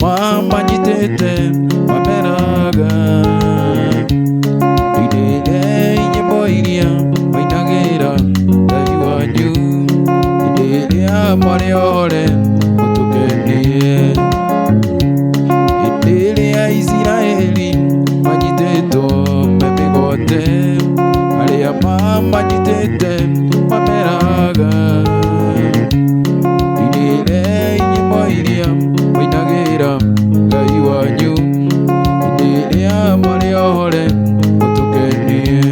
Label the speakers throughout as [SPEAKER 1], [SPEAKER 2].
[SPEAKER 1] Mama jitete mameraga idele nyimbo iria wainagira Ngai wanyu idele amare ore mutukenie idele ya Israeli majitetwo memigote aria mama jitete mameraga idele nyimbo iria wainagira Ngai wanyu idele amare ore mutukenie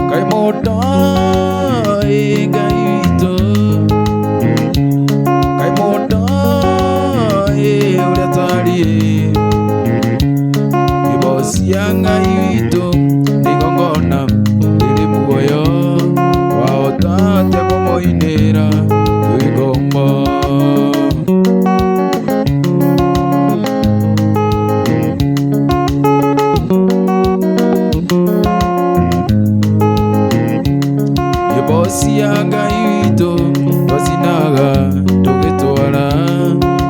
[SPEAKER 1] Ngai modai Ngai witũ Ngai modai ũrĩa tariĩ nyĩmbo cia Ngai witũ nĩ igongona rĩrĩ muoyo wahota atĩa kũmũinĩra twĩ ngombo cia Ngai witũ twacinaga tũgĩtwara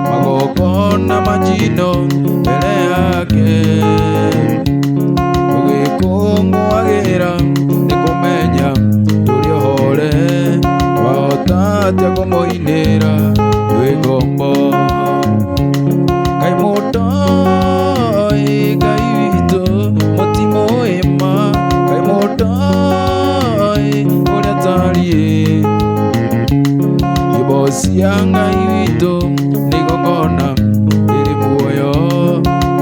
[SPEAKER 1] magongona manjino mbere yake tũgĩkũngũagĩra nĩ kũmenya tũrĩ ohore twahota atĩa kũmũinĩra twĩ ngombo Ngai mũndoi Ngai witũ mũtimũĩ ma Ngai mũndoi ũrĩa tariĩ nyĩmbo cia Ngai witũ nĩ igongona rĩrĩ muoyo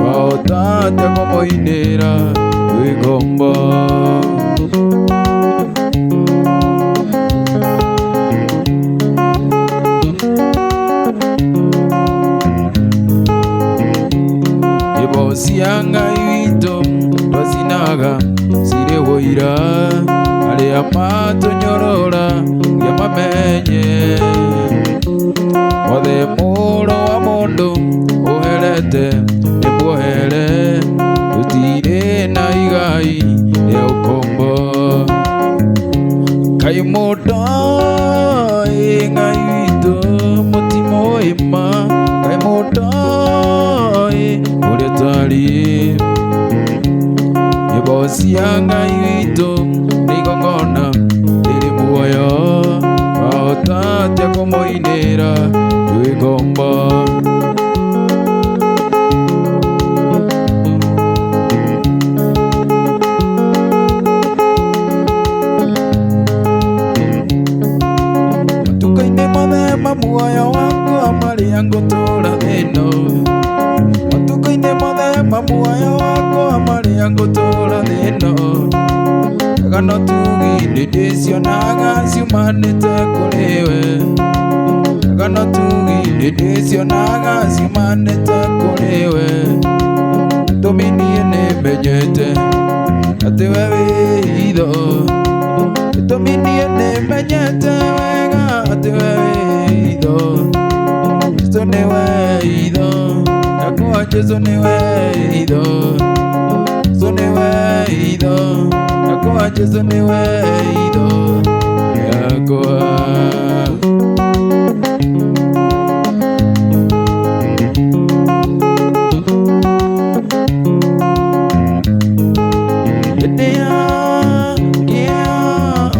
[SPEAKER 1] wahota atĩa kũmũinĩra twĩ ngombo nyĩmbo cia Ngai witũ twacinaga cirĩ ũira arĩa matũnyorora gĩa mamenye wothe mũũro wa mũndũ ũherete nĩ muohere tũtirĩ na igai rĩa ũkombo Ngai mũndoi Ngai witũ mũtimũĩ ma Ngai mũndoi ũrĩa tariĩ nyĩmbo cia Ngai witũ nĩ igongona rĩrĩ muoyo wahota atĩa kũmũinĩra twĩ ngombo matukũ-inĩ mũthemba muoyo wakwa marĩa ngũtũũra ĩno matukũ-inĩ mũthemba muoyo wakwa marĩa ngũtũũra ĩno no tugi ndĩcionaga ciumanĩte kũrĩ we no tugi ndĩcionaga ciumanĩte kũrĩ we tũmi niĩ nĩmenyete atĩ we wĩ hitho tũmi niĩ nĩmenyete wega atĩ we wĩ hitho Jesũ nĩwe hitho yakwa Jesũ nĩwe hitho Jesũ nĩwe hitho yakwa Jesũ nĩwe hitho yakwa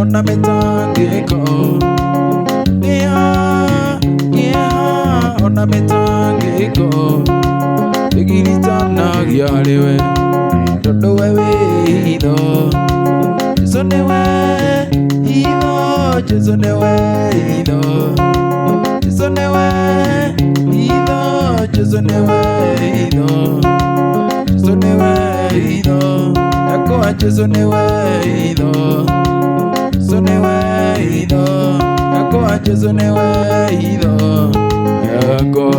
[SPEAKER 1] ona mĩtangĩko ona mĩtangĩko ĩgiritanagia harĩ we tondũ we wĩ hitho Jesũ nĩwe hitho Jesũ nĩwe hitho Jesũ nĩwe hitho Jesũ nĩwe hitho Jesũ nĩwe hitho yakwa Jesũ nĩwe hitho Jesũ nĩwe hitho yakwa Jesũ nĩwe hitho yakwa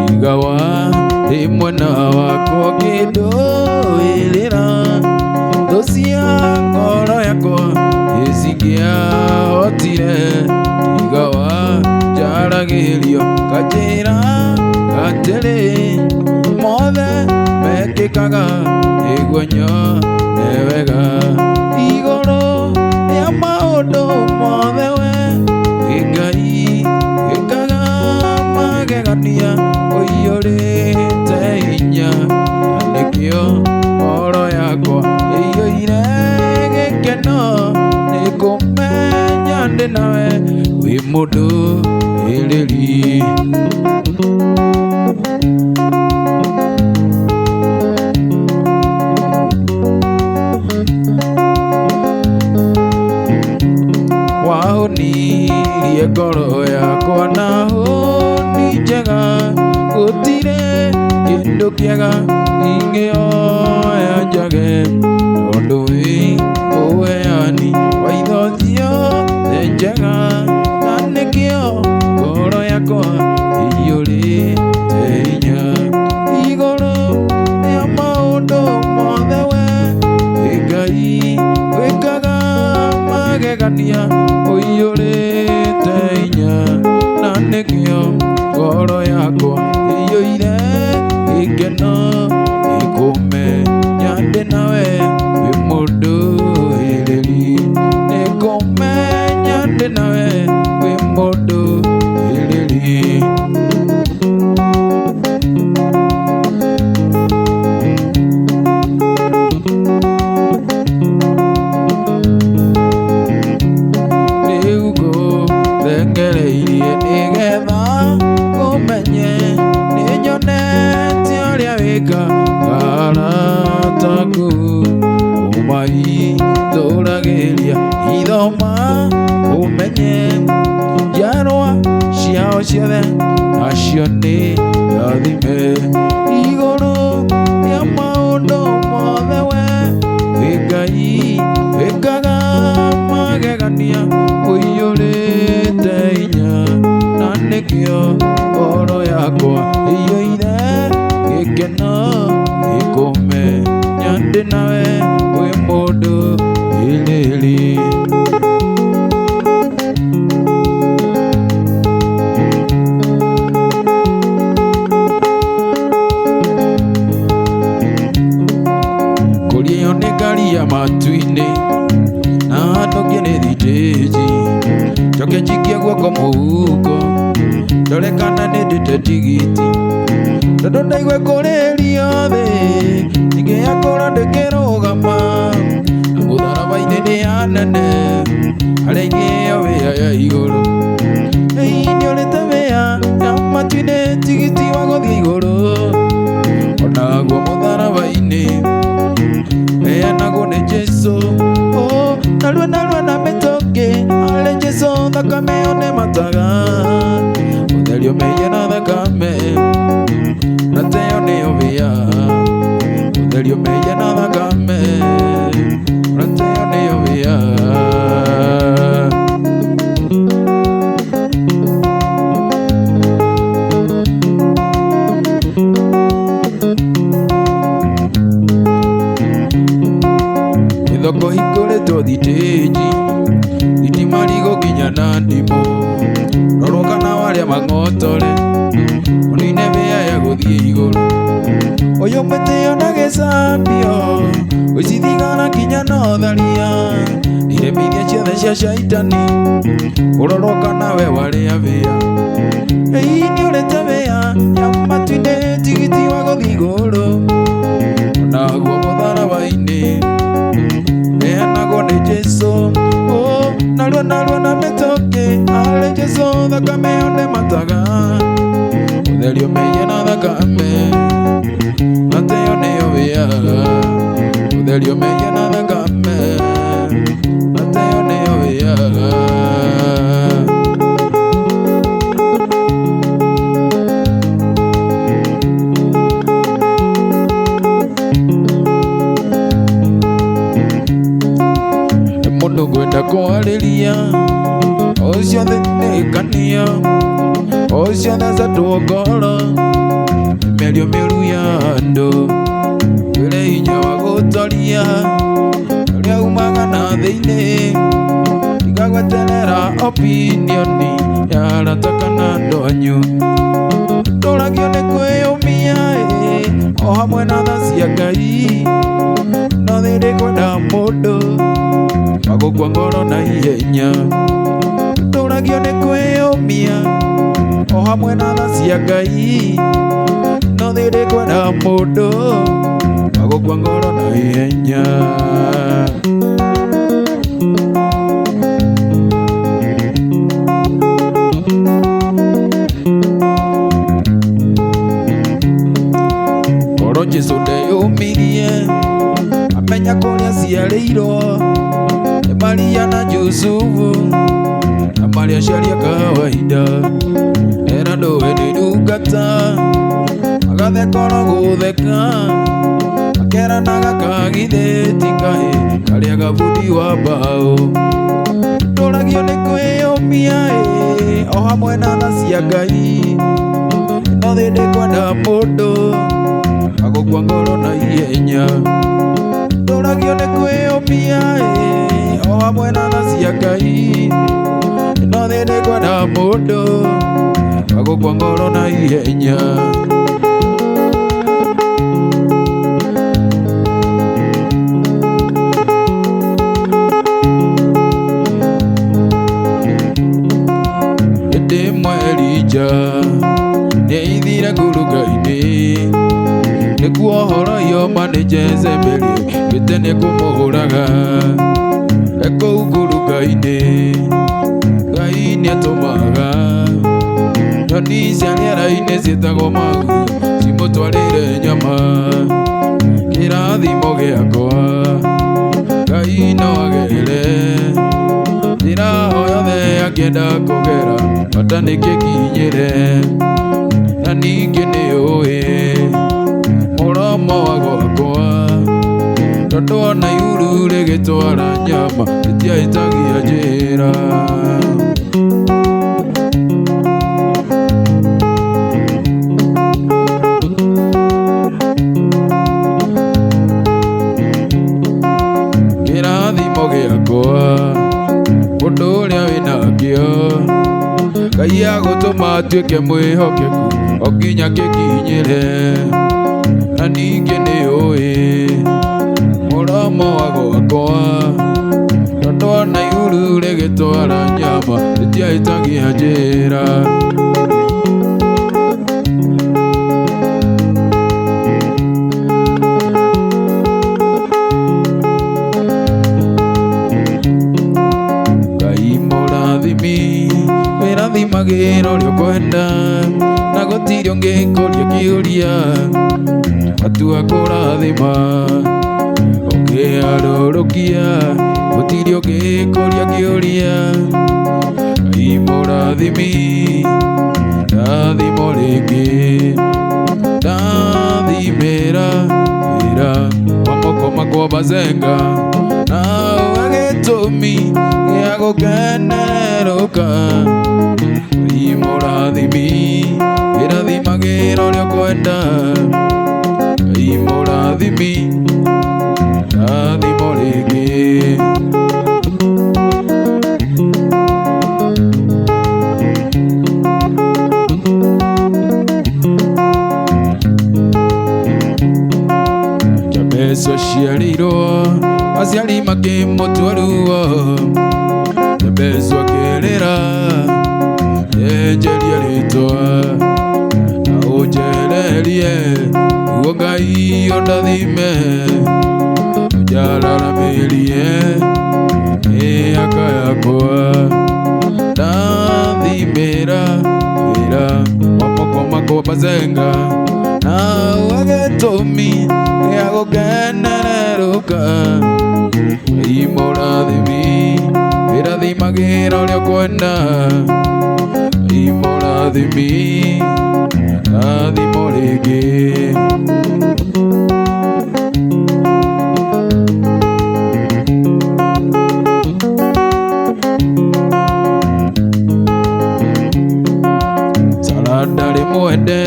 [SPEAKER 1] tigawa mwena wakwa ũkĩndũĩrĩra thũ cia ngoro yakwa ĩcingĩahotire tiga wanjaragĩrio kanjĩra atĩrĩ mothe mekĩkaga ĩguonyo nĩ wega igũrũ rĩa maũndũ mothe we Ngai wĩkaga magegania ũiyũrĩte hinya na nĩkĩo ngoro yakwa ĩiyũire gĩkeno nĩ kũmenya ndĩ nawe wĩ mũndũĩrĩri wahũnirie ngoro yakwa na hũni njega gũtirĩ kĩndũ kĩega ingĩoya njage tondũ wĩ ũheani wa indo ciothe njega na nĩkĩo ngoro yakwa ĩiyũrĩte hinya igũrũ rĩa maũndũ mothe we Ngai wĩkaga magegania ũiyũrĩte hinya na nĩkĩo ngoro yakwa ĩiyũire gĩkeno nĩkũmenya ndĩ nawe wĩ mũndũĩrĩri nĩkũmenya ndĩ nawe wĩ mũndũĩrĩri ngereirie nĩgetha ũmenye nĩnyonete ũrĩa wĩkaga arataku ũmaitũragĩria ithoma ũmenye njiarwa ciao ciothe nacio nĩ ndathime igũrũ rĩa maũndũ mothe we wĩ Ngai wĩkaga magegania ũiyũrĩte hinya na nĩkĩo ngoro yakwa ĩiyũire gĩkeno nĩkũmenya ndĩ nawe wĩ mũndũĩrĩri kũrĩo nĩ ngari ya matu-inĩ na ndokie nĩ thitĩnji njoke njikie guoko mũhuko ndore kana nĩndĩte tigiti tondũ ndaigua kũrĩrio thĩ ingĩakora ndĩkĩrũgama na mũtharaba-inĩ nĩ hanene harĩa ingĩheo wĩya ya igũrũ nĩũrĩte wĩya ya matu-inĩ tigiti wa gũthiĩ igũrũ onaguo mũtharaba-inĩ heanagwo nĩ Jesũ narua na mĩtũkĩ arĩ Jesũ thakame ĩyo nĩ mataga gũtherio mehia na thakame na teyo nĩyo wĩya gũtherio mehia na thakame na teyo nĩyo wĩya thoko hingũrĩtwo thitĩnji thitima rigũkinya na ndimũ rorwo kana warĩa mang'otore ũnine wĩya ya gũthiĩ igũrũ ũyũ mũtĩo na gĩcambio ũcithigana kinya na ũtharia iremithia ciothe cia caitani ũrorwo kana we warĩa wĩya nĩũrĩte wĩya ya matu-inĩ tigiti wa gũthiĩ igũrũ onaguo mũtharaba-inĩ heanagwo nĩ Jesũ narua na mĩtũkĩ arĩ Jesũ thakame ĩyo nĩ mataga gũtherio mehia na thakame na teyo nĩyo wĩya gũtherio mehia na thakame na teyo nĩyo wĩya mũndũ ngwenda kwarĩria ũcio thĩ nĩkania ũcio theca tuongoro mĩario mĩũru ya andũ wĩre hinya wa gũtoria ũrĩa umaga na thĩinĩ tiga gweterera opinioni ya arata kana andũ anyu tũragio nĩ kwĩyũmia o hamwe na tha cia Ngai no thĩrĩ kwenda mũndũ wa gũkua ngoro na ihenya tũragio nĩ kwĩyũmia o hamwe na tha cia Ngai no thĩrĩ kwenda mũndũ wa gũkua ngoro na ihenya. Ngoro Jesũ ndeyũmirie amenya kũrĩa aciarĩirwo nĩ Maria na Jusufu na marĩ aciari a kawaida era ndũĩ nĩ ndungata agatheka oro gũtheka akeranaga kagithĩti kahĩ karĩa gabundi wa mbaũ tũragio nĩ kwĩyũmia o hamwe na tha cia Ngai no thĩndĩ kwenda mũndũ wa gũkua ngoro na ihenya tũragio nĩ kwĩyũmia o hamwe na tha cia Ngai no thĩndĩ kwenda mũndũ wa gũkua ngoro na ihenya. Hĩndĩ ĩmwe Elija nĩaithire ngurunga-inĩ nĩguo ũhoro yoma nĩ Jezebeli gĩte nĩ kũmũhũraga kũu ngurunga-inĩ Ngai nĩatũmaga nyoni cia rĩera-inĩ ciĩtagwo mauru cimũtwarĩre nyama kĩrathimo gĩakwa Ngai no agere njĩra o yothe angĩenda kũgera bata nĩkĩkinyĩre na ningĩ nĩũĩ mũromo wa gwakwa tondũ ona iuru rĩgĩtwara nyama rĩtiahĩtagia njĩra. Kĩrathimo gĩakwa mũndũ ũrĩa wĩnakĩo Ngai agũtũma atuĩke mwĩhokeku o nginya gĩkinyĩre na ningĩ nĩũĩ mũromo wa gwakwa tondũ ona iuru rĩgĩtwara nyama rĩtiahĩtagia njĩra. Ngai mũrathimi wĩrathimagĩra ũrĩa ũkwenda na gũtirĩ ũngĩkũria kĩũria atua kũrathima ũkĩharũrũkia gũtirĩ ũngĩkũria kĩũria. Ngai mũrathimi ndathimo rĩngĩ ndathimĩra wĩra wa moko makwa Bazenga na gĩtũmi gĩa gũkenerũka. Ngai mũrathimi wĩrathimagĩra ũrĩa ũkwenda Ngai mũrathimi ndathimo rĩngĩ. Jabezu aciarirwo aciari makĩmũtua ruo Jabezu akĩrĩra enjeria rĩtwa na ũnjererie nĩguo Ngai ũndathime ũnjararamĩrie mĩaka yakwa ndathimĩra wĩra wa moko makwa Bazenga na gĩtũmi gĩa gũkenerũka. Ngai mũrathimi wĩrathimagĩra ũrĩa ũkwenda Ngai mũrathimi ndathimo rĩngĩ. Sara ndarĩ mwende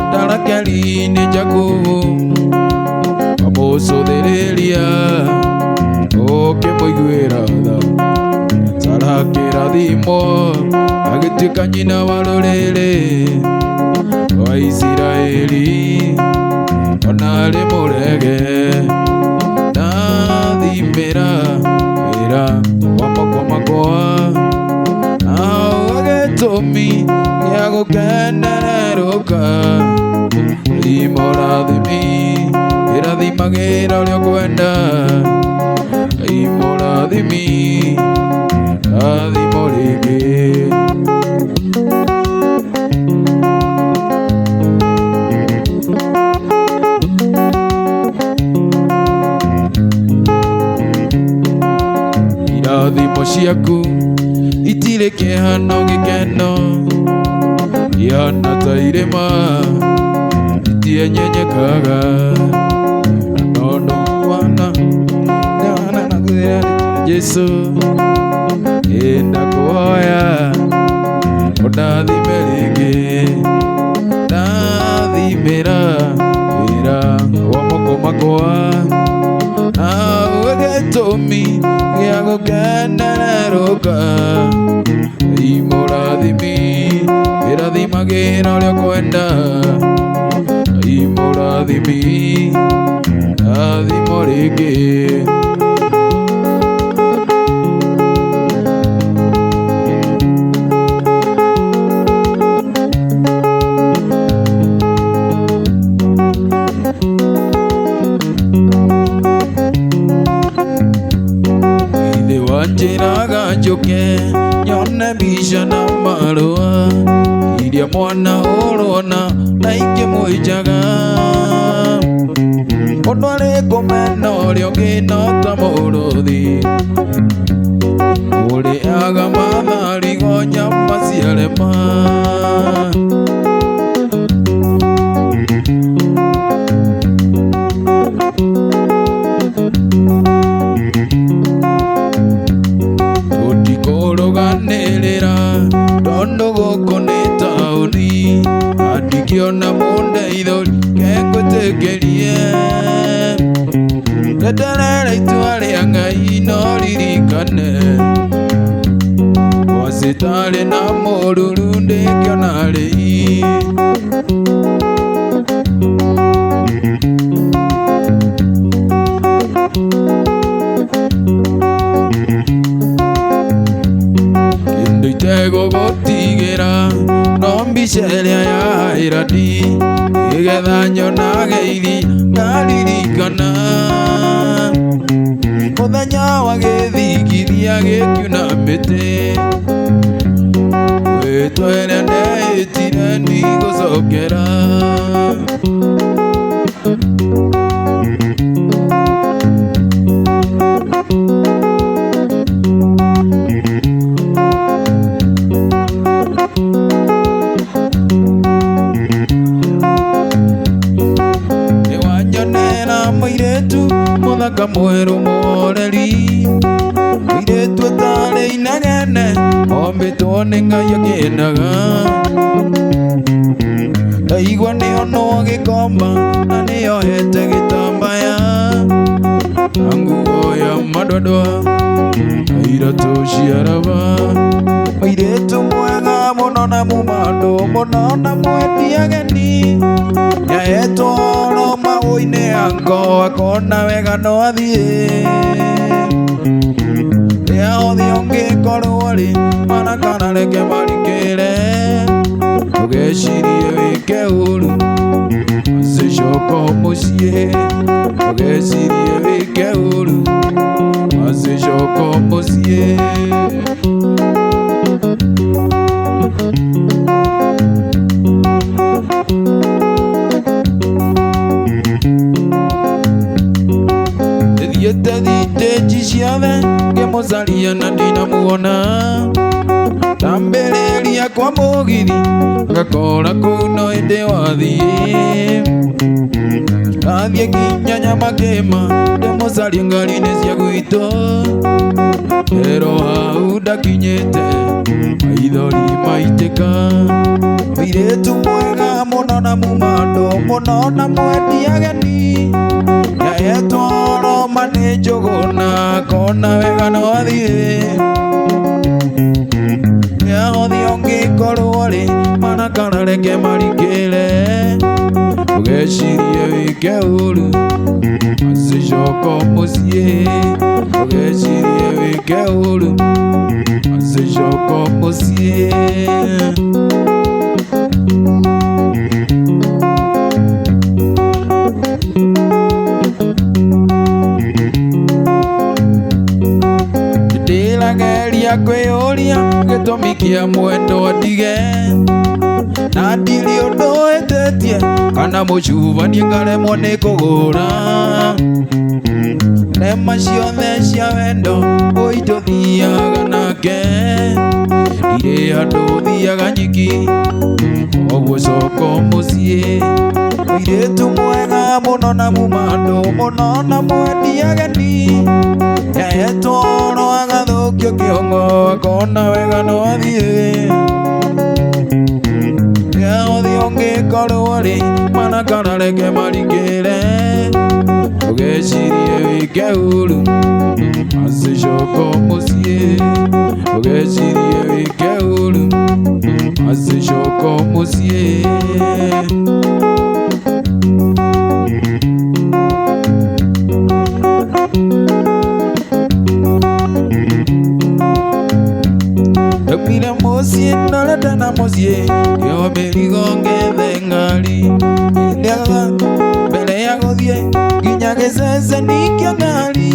[SPEAKER 1] ndarakeri Israeli Jakubu amucũthĩrĩria ũkĩmũiguĩra tha Sara akĩrathimwo agĩtuĩka nyina wa rũrĩrĩ rwa Isiraeli ona arĩ mũrege ndathimĩra wĩra wa moko makwa nao agĩtũmi gĩa gũkenererũka mũrathimi ĩrathimagĩra ũrĩa kwenda mũrathimi rathimo rĩngĩ irathimo ciaku itirĩ kĩhano gĩkeno ihana ta irĩma itienyenyekaga nondo mwana na gwĩra Jesu ndakuhoya ũndathime rĩngĩ ndathimĩra wĩra wa moko makwa nawe gĩtũmi gĩa gũkenererũka mũrathimi ĩrathimagĩra ũrĩa kwenda mũrathimi rathimo rĩngĩ wanjĩraga njũke nyone mbica na marũa iria mwana ũrona na ingĩmũnjaga mũndũ arĩ kũmena ũrĩa ũngĩ no ta mũrũthi ũrĩaga matharigo nyama ciarema tũtikũrũganĩrĩra tondũ gũkũ nĩ taũni andĩkĩona mũndeithũri kengũtĩkĩrie ndeterere itua rĩa Ngai no ririkane citarĩ na mũruru ndĩngĩona rĩ kĩndũ itegũgũtigĩra no mbica ĩrĩa ya irati nĩgetha nyonage iria ngaririkana mũthenya wa gĩthigithia gĩkiuna mĩtĩ wĩtwere ndehĩtire ndigũcokera nĩwanyonera mũirĩtu mũthaka mwerũ mũreri mũirĩtu ũtarĩ inegene ombĩtwo nĩ Ngai akĩendaga ndaigua nĩonwo gĩkomba na nĩohete gĩtambaya na nguo ya madwadwa na iratũ cia raba mũirĩtu mwega mũno na mũmandũ mũno na mwendi ageni nĩahetwo oro maũ-inĩ yango akona wega no athiĩ rĩa ũthĩ ũngĩkorwo rĩ mana kana reke marikĩre ũgecirie wĩke ũru macicoka mũciĩ ũgecirie wĩke ũru macicoka mũciĩ thiĩte thitĩnji ciothe ngĩmũcaria na ndinamuona ndambĩrĩria kwa mũgithi ngakora kũu no hĩndĩ wathiĩ Ndathie nginya Nyamakema ndemucarie ngari-inĩ cia gwitũ. Pero hau ndakinyĩte maithori maitĩka. Mũirĩtu mwega mũno na mumando mũno na mwendi ageni, nĩahetwo Roma nĩ Njũgũna akona wega no athiĩ. Nĩahothi ũngĩkorwo rĩ mana kana reke marikĩre, ndũgecirie wĩke ũru acicoka mũciĩ. Ndũgecirie wĩke ũru acicoka mũciĩ. Ndĩrageria kwĩyũria gĩtũmi kĩa mwendwa ndige, na ndirĩ ũndũ hĩtĩtie kana mũcubanie ngaremwo nĩ kũgũra. Nema ciothe cia wendo ũi tũthiaga nake, irĩ handũ thiaga nyiki ũguo coka mũciĩ. Mũirĩtu mwega mũno na mumando mũno na mwendi ageni, nĩahetwo Oro agathũkio kĩongo akona wega no athiĩ. Nĩahothi ũngĩkorwo rĩ mana kana reke marikĩre, ndũgecirie wĩke ũru acicoka mũciĩ. Ndũgecirie wĩke ũru acicoka mũciĩ. Ndaumire mũciĩ ndorete na mũciĩ, kĩo mĩrigo ngethe ngari. Ndiaga mbere ya gũthiĩ nginya gĩceceni kĩa ngari,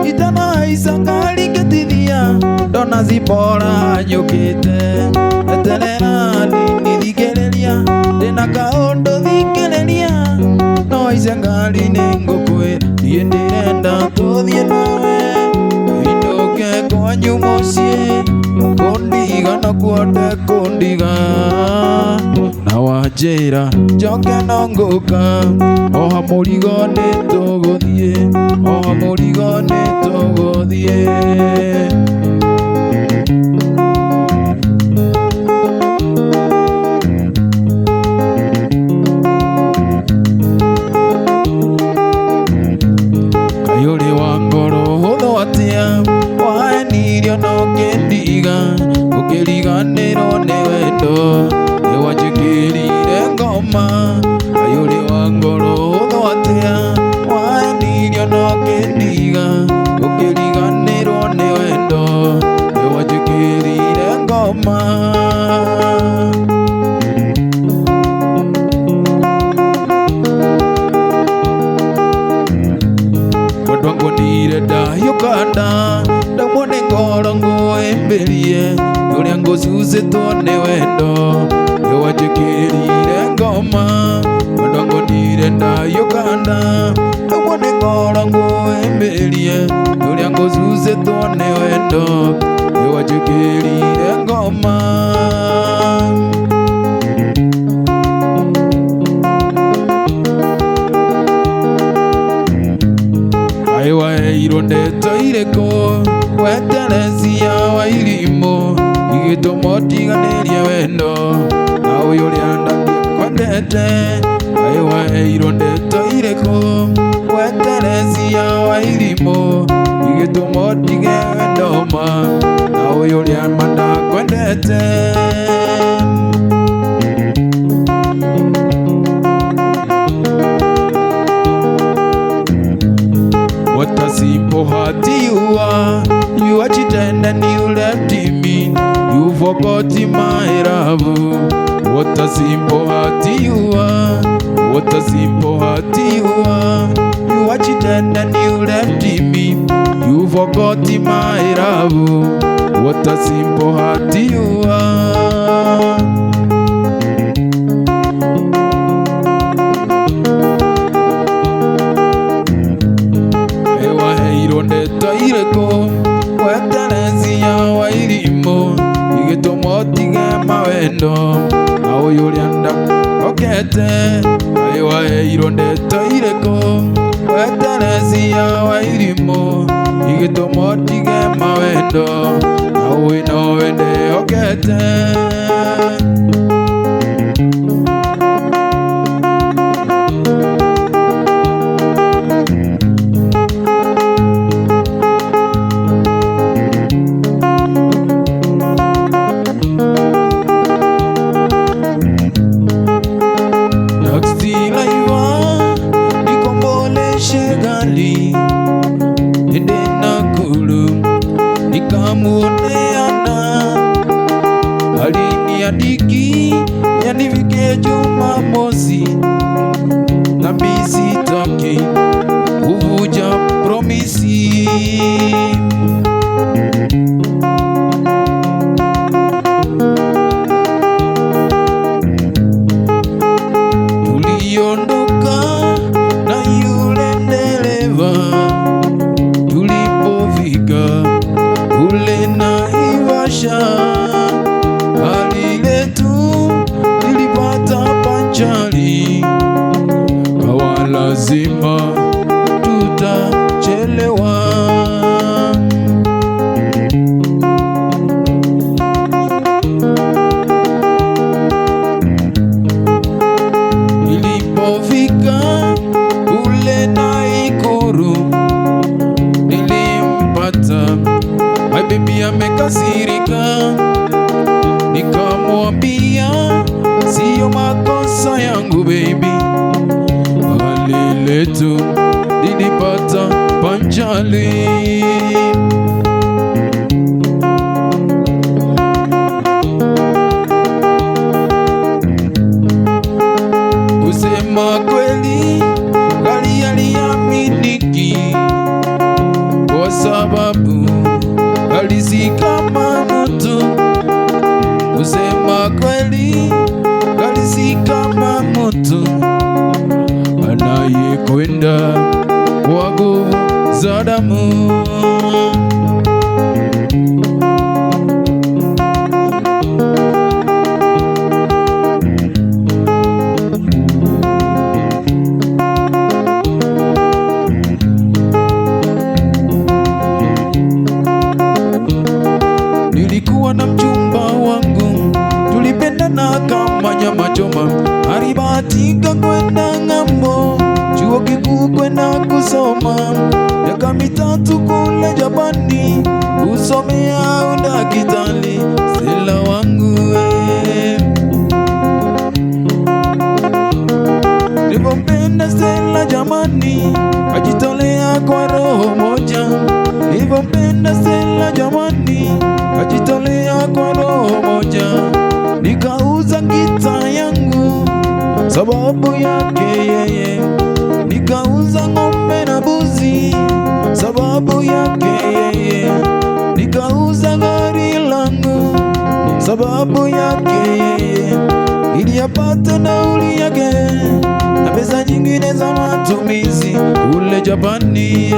[SPEAKER 1] itanahaica ngari ngĩtithia ndona Zipora nyũkĩte. Eterera nini thikĩrĩria, ndĩna kaũndũ thikĩrĩria, no haice ngari nĩ ngũkwĩra thiĩ ndĩrenda tũthiĩ nawe. Ũinũke kwanyu mũciĩ kũndiga na kuonde kũndiga, na wanjĩra njoke no ngũka. Oha mũrigo nĩ tũgũthiĩ, oha mũrigo nĩ tũgũthiĩ. Kayũrĩ wa ngoro hũthũ atĩa, wahenirio no kĩndiga, ũkĩriganĩrwo nĩ wendo nĩwanjĩkĩrire ngoma. Kayũrĩ wa ngoro hũthũ atĩa, wahenirio no kĩndiga, ũkĩriganĩrwo nĩ wendo nĩwanjĩkĩrire ngoma. Mwendwa ngonire ndahĩũkanda, ndaumwo nĩ ngoro ngũĩmbĩrie, ũrĩa ngũcucĩtwo nĩ wendo nĩwanjĩkĩrire ngoma. Mwendwa ngonire ndahĩũkanda, ndaumwo nĩ ngoro ngũĩmbĩrie, ũrĩa ngũcucĩtwo nĩ wendo nĩwanjĩkĩrire ngoma. Waheirwo ndeto irĩkũ we Teresia wa Irimũ, igĩtũma ũtiganĩrie wendo na ũyũ ũrĩa ndakwendete. Waheirwo ndeto irĩkũ we Teresia wa Irimũ, igĩtũma ũtige wendo ma na ũyũ ũrĩa ndakwendete. What a simple heart you are, you are cheating and you left me, you forgot my love. What a simple heart you are, what a simple heart you are, you are cheating and you left me, you forgot my love. What a simple heart you are. Ndeto irĩkũ we Teresia wa Irimũ, igĩtũma ũtige mawendo na ũyũ ũrĩa ndakokete. leiro ndetaireko weteresia wa irimo igitumo ndige mawendo nawe nowe ndehokete aliniandiki yanifike Jumamosi na misi taki kuvuja promisi tuliondoka na yule dereva tulipofika kule Naivasha lazima tutachelewa. Nilipofika kule Nakuru nilimpata my baby amekasirika, nikamwambia sio makosa yangu baby, letu nilipata panjali kusema kweli gari aliaminiki kwa sababu gari si kama mtu. Kusema kweli gari si kama mtu anayekwenda kwa nguvu za damu. Nilikuwa na mchumba wangu, tulipendana kama nyama choma, alibahatika kwenda ng'ambo chuo kikuu kwenda kusoma miaka mitatu kule Japani kusomea udaktari. Stella wangu nilivyopenda Stella jamani, ajitolea kwa roho moja. Nilivyopenda Stella jamani, ajitolea kwa roho moja. Nikauza gitaa yangu sababu yake yeye, nikauza ng'ombe na mbuzi sababu yake yeye, nikauza gari langu sababu yake yeye, ili apate nauli yake na pesa nyingine za matumizi kule Japani.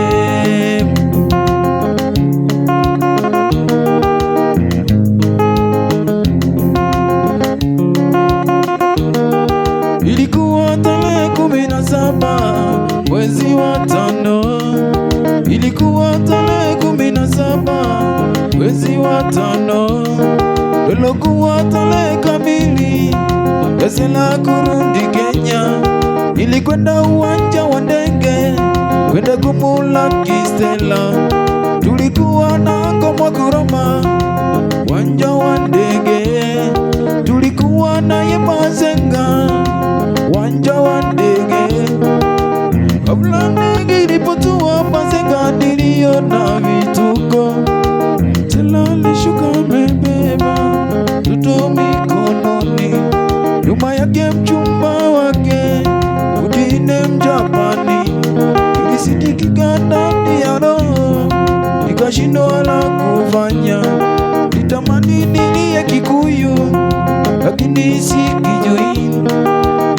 [SPEAKER 1] Ilikuwa tarehe 17 mwezi wa 5, ilikuwa tarehe 17 mwezi wa 5, ilokuwa tarehe kamili ya la kurudi Kenya. Nilikwenda uwanja wa ndege kwenda kumulaki Stella, tulikuwa na ngoma kuroma uwanja wa ndege, tulikuwa na Mazenga uwanja wa ndege. Kabla ndege ilipotua Mazenga niliona vituko. Stella alishuka amebeba mtoto mikononi, nyuma yake mchumba wake mwingine Mjapani. Nilisikika ndani ya roho, nikashindwa la kufanya. Nitamani nilie Kikuyu lakini sikijui,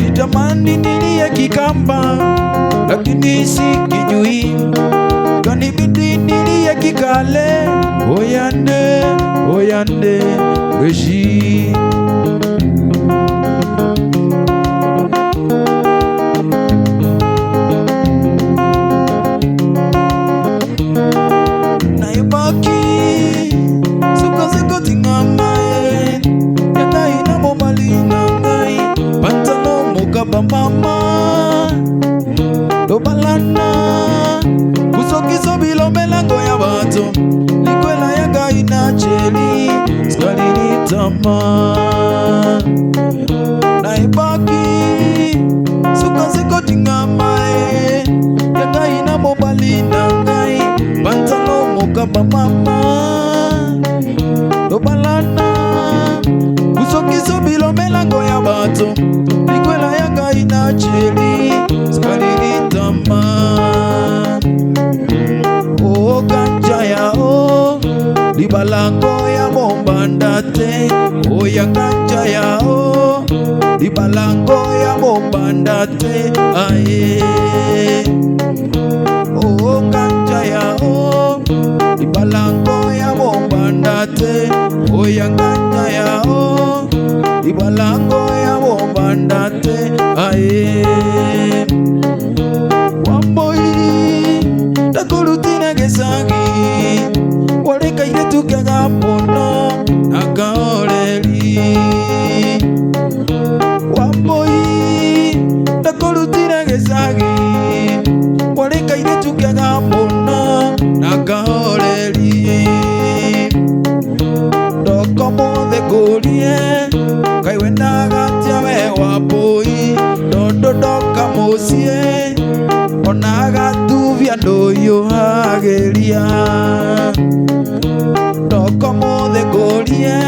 [SPEAKER 1] nitamani nilie Kikamba lakini sikijui, kanibidi nilie Kikale. Oyande oyande reshi Dobalana kusokiso bilo melango ya bato likwela ya Ngai na cheli skalini tama na ibaki suka siko tingamae ya Ngai na mobali na Ngai pantalo mokaba mama. Dobalana kusokiso bilo melango ya bato likwela ya Ngai na cheli skalini tama. O ganja ya o libalango ya bombanda te, o ya ganja ya o libalango ya bombanda te aye. O ganja ya o libalango ya bombanda te, o ya ganja ya o libalango ya bombanda te aye. Takulutine gesagi waleka ile tukaga pono nakaoleli wamboi. Takulutine gesagi waleka ile tukaga pono nakaoleli dokomo de golie kaiwenda gatia we wapoi dodo doka mosie onaga tuvia ndoyo hageria dokomo de golie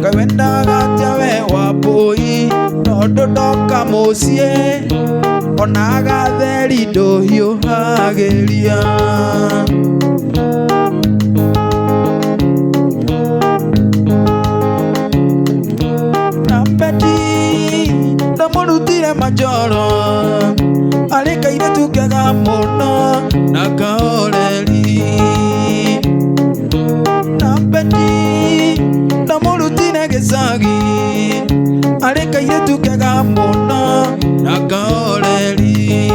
[SPEAKER 1] kawenda gatia we wapoi dodo doka mosie onaga theri ndoyo hageria. Nambeti ndamurutire majoro aleka ile tukaga mono nakaoleli. Nambeti ndamurutire gesagi aleka ile tukaga mono nakaoleli.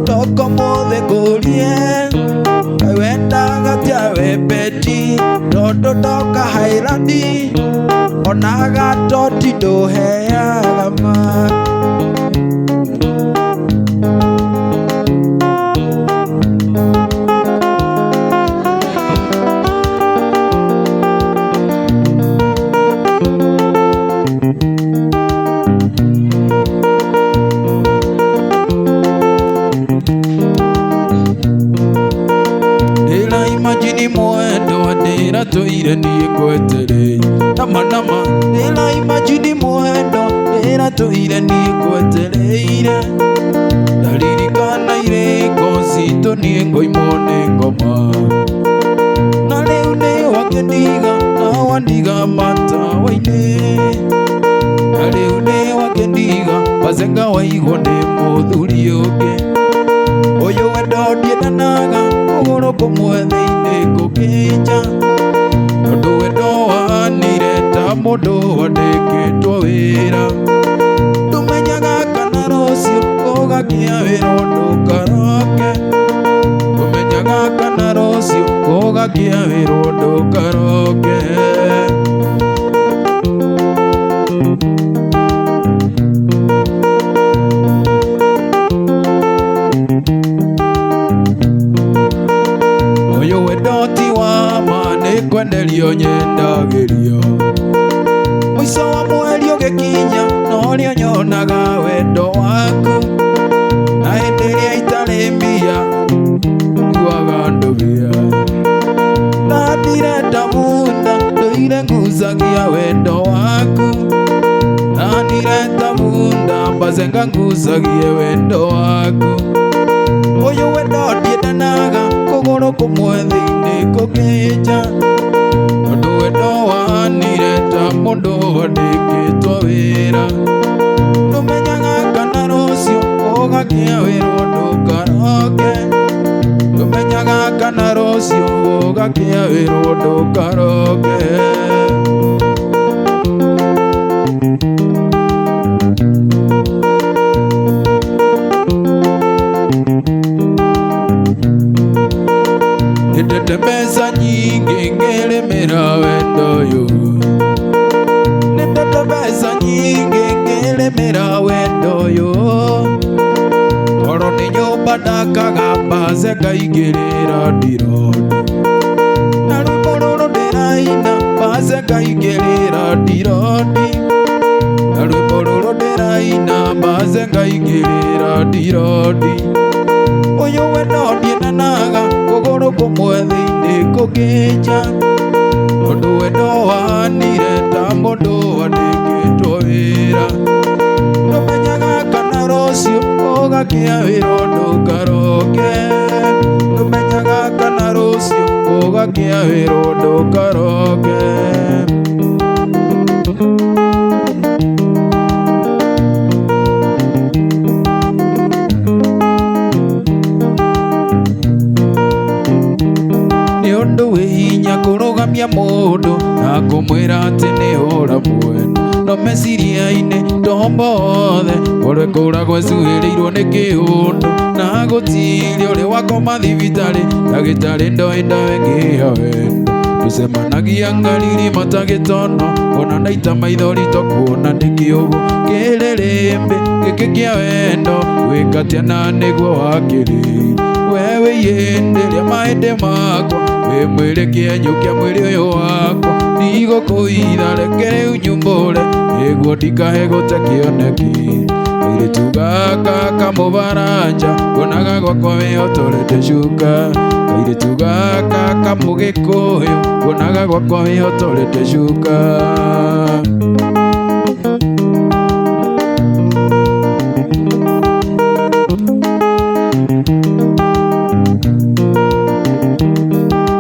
[SPEAKER 1] Dokomo de golie kawenda gatia we beti dodo doka hairandi onaga toti dohea gama. Imagine mwendo wa dera toire niye kwetere nama nama. Ela imagine mwendo dera toire niye kwetere dalirikana ire konsito niye ngoimone ngoma na leo ne wakendiga na wandiga mata waine na leo ne wakendiga bazenga waigone muthuri oge oyo wendo ndiendanaga kugoro kumwe thiini kukinja tondu wendo wanire ta mundu wandikitwo wira ndumenyaga kana rucio gugakia wira ndukaroke ndumenyaga kana rucio gugakia wira ndukaroke. Oyo wendo ti wa mane kwenderio nyendagirio mwiso wa mweri ugikinya norio nyonaga wendo waku na hindi iria itari mbia nguaga ndugia na ndirenda bunda nduire nguzagia wendo waku na ndirenda bunda mbazenga nguzagie wendo waku. Oyo wendo ndiendanaga kugoro kumwe thiini kukinja tondu wendo wanire ta mundu wandikitwo wira ndumenyaga kana rucio ugakia wira ndukaroke ndumenyaga kana rucio ugakia wira ndukaroke. Nindete mbeca nyingi ngirimira wendo uyu nindete mbeca nyingi ngirimira wendo uyu ndakaga mbaze ngaigĩrĩra ndironi. Na rwĩmbo rũrũ ndĩraina mbaze ngaigĩrĩra ndironi. Na rwĩmbo rũrũ ndĩraina mbaze ngaigĩrĩra ndironi. Ũyũ wendo ndienanaga kũgũrũ kũmwe thĩinĩ kũngĩnja. Tondũ wendo wahanire ta mũndũ wandĩkĩtwo wĩra. Ndũmenyaga kana rũciũ ũgakĩa wĩra ũndũ karoke. Ndũmenyaga kana rũciũ ũgakĩa wĩra ũndũ karoke. Nĩ ũndũ wĩ hinya kũrũgamia mũndũ na kũmwĩra atĩ nĩ ũramwenda. No meciria-inĩ tombo othe ũrĩa kũragwo ecuhĩrĩirwo nĩ kĩũndũ. Na gũtirĩ ũrĩ wakoma thibitarĩ ndagĩtarĩ ndoĩ ndawa ĩngĩha wendo. Tũcemanagia ngariri matagĩtono ona ndaita maithori tũkuona ndĩ kĩũgũ. Kĩrĩrĩmbĩ gĩkĩ kĩa wendo gwĩka atĩa na nĩguo wakĩrĩire. We wĩihĩndĩria mahĩndĩ makwa wĩ mwĩrĩ kĩenyũ kĩa mwĩrĩ ũyũ wakwa. Ndigũkũitha reke rĩu nyumbũre nĩguo ndikahe gũte kĩoneki. Kairĩtu gaka kamũbaranja ngonaga gwakwa wĩhotorete cuka. Kairĩtu gaka kamũgĩkũyũ ngonaga gwakwa wĩhotorete cuka.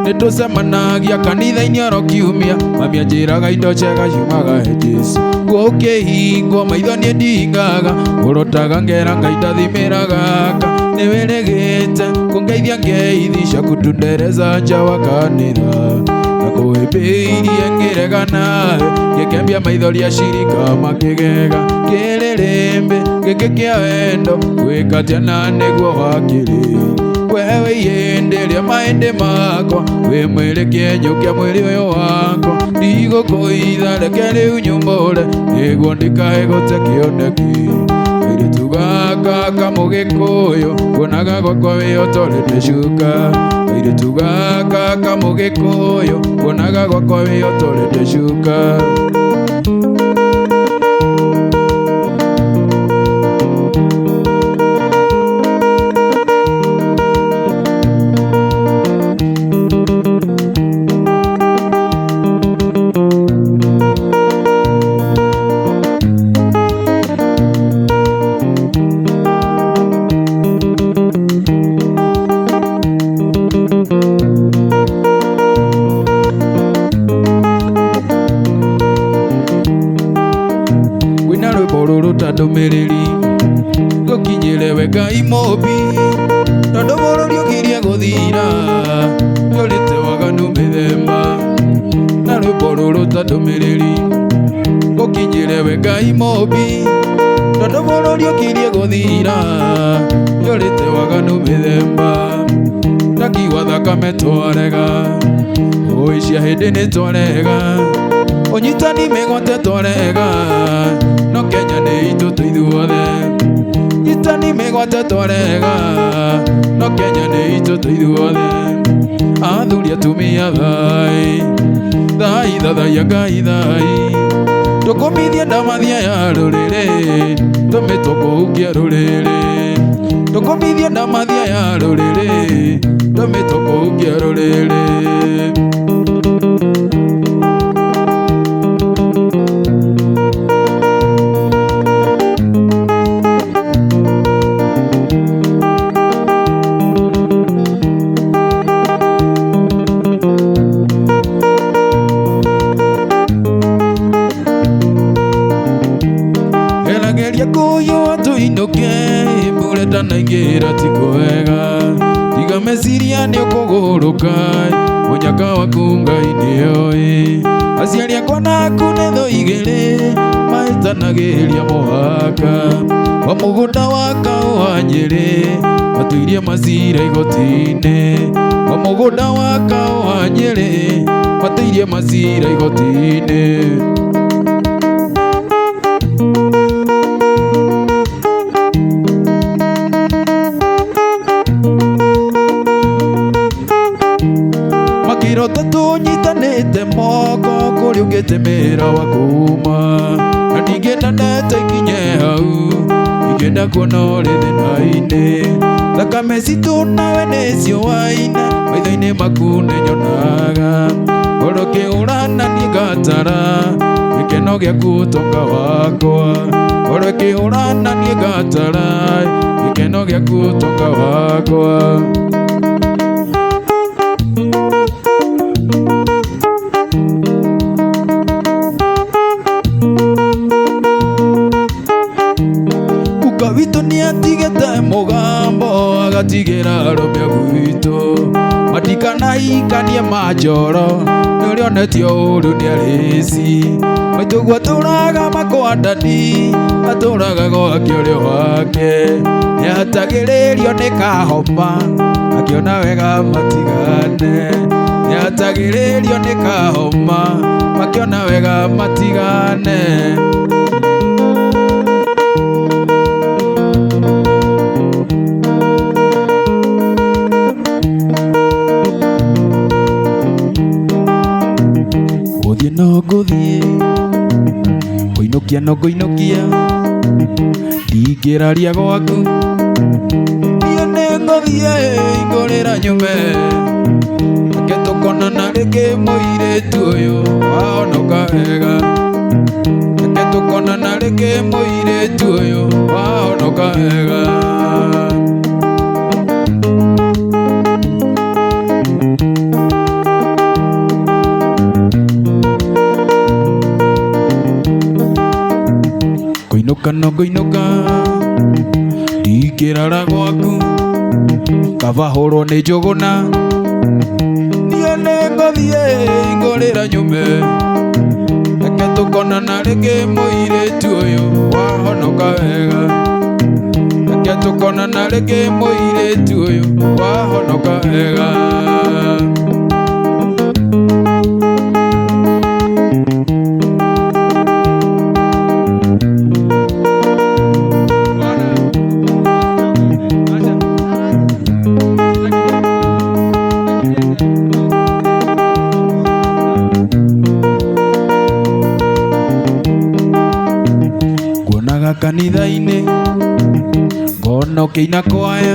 [SPEAKER 1] Nĩtũcemanagia kanitha-inĩ oro kiumia. Mami anjĩraga indo njega ciumaga he Jesũ. Gũkĩhingwo maitho niĩ ndingaga ũrotaga ngera Ngai ndathimĩraga. Nĩ wĩrĩgĩte kũngeithia ngeithi kutundereza nja wa kanitha. Na kũhĩmbĩirie ngĩrega nawe ngĩkembia maithori acirika makĩgega. Kĩrĩrĩmbĩ gĩkĩ kĩa wendo gwĩka atĩa na nĩguo wakĩrĩire. We wĩihĩndĩria mahĩndĩ makwa wĩ mwĩrĩ kĩenyũ kĩa mwĩrĩ ũyũ wakwa. Ndigũkũitha reke rĩu nyumbũre nĩguo ndikahe gũte kĩoneki. Kairĩtu gaka kamũgĩkũyũ ngonaga gwakwa wĩhotorete cuka. Kairĩtu gaka kamũgĩkũyũ ngonaga gwakwa wĩhotorete cuka. Ndũmĩrĩri gũkinyĩre we Ngai mũmbi. Tondũ bũrũri ũkĩrie gũthira nĩũrĩte waganu mĩthemba. Na rwĩmbo rũrũ ta ndũmĩrĩri gũkinyĩre we Ngai mũmbi. Tondũ bũrũri ũkĩrie gũthira nĩũrĩte waganu mĩthemba. Taki wa thakame twarega, ũici hĩndĩ nĩ twarega, ũnyitani mĩgwate twarega. No Kenya nĩ itũ tũithuothe, nyitani mĩgwate twarega. No Kenya nĩ itũ tũithuothe. Athuri atumia thai, thai thathaia Ngai thai. Tũkũmithie ndamathia ya rũrĩrĩ tũmĩtũkũhukia rũrĩrĩ. Tũkũmithie ndamathia ya rũrĩrĩ tũmĩtũkũhukia rũrĩrĩ. Naingĩra ti kwega, tiga meciria nĩ ũkũgũrũka. Mũnyaka waku Ngai nĩoĩ. Aciari akwa naku nĩ thũ igĩrĩ mahĩtanagĩria mũhaka. Wa mũgũnda wa Kaũ wa Nyĩrĩ matuirie macira igoti-inĩ. Wa mũgũnda wa Kaũ wa Nyĩrĩ matuirie macira igoti-inĩ. ngĩtĩmĩra wa kuuma, na ndingĩenda ndete ikinye hau, ingĩenda kuona ũrĩ thĩna-inĩ. Thakame citũ nawe nĩcio waina, maitho-inĩ maku nĩnyonaga, ngoro ĩkĩhũrana niĩ ngatara, gĩkeno gĩaku ũtonga wakwa. Ngoro ĩkĩhũrana niĩ ngatara, gĩkeno gĩaku ũtonga wakwa. Guka witũ nĩatigĩte mũgambo, agatigĩra arũme gwitũ matikanahikanie manjoro, nĩũrĩonetio ũũru nĩ arĩci. Maitũguo atũraga makwandani, atũraga gwake ũrĩ wake, nĩatagĩrĩrio nĩ kahoma, akĩona wega matigane. Nĩatagĩrĩrio nĩ kahoma, makĩona wega matigane. Gũthiĩ no ngũthiĩ, kũinũkia no ngũinũkia, ndingĩraria gwaku. Niĩ nĩ ngũthiĩ ngũrĩra nyume, reke tũkonana rĩngĩ mũirĩtu ũyũ wahonoka wega. Reke tũkonana rĩngĩ mũirĩtu ũyũ wahonoka wega. Kũinũka no ngũinũka, ndingĩrara gwaku, kaba hũrwo nĩ njũgũna. Niĩ nĩ ngũthiĩ ngũrĩra nyume, reke tũkonana rĩngĩ mũirĩtu ũyũ wahonoka wega. Reke tũkonana rĩngĩ mũirĩtu ũyũ wahonoka wega. Kanitha-inĩ ngona ũkĩina kwaya,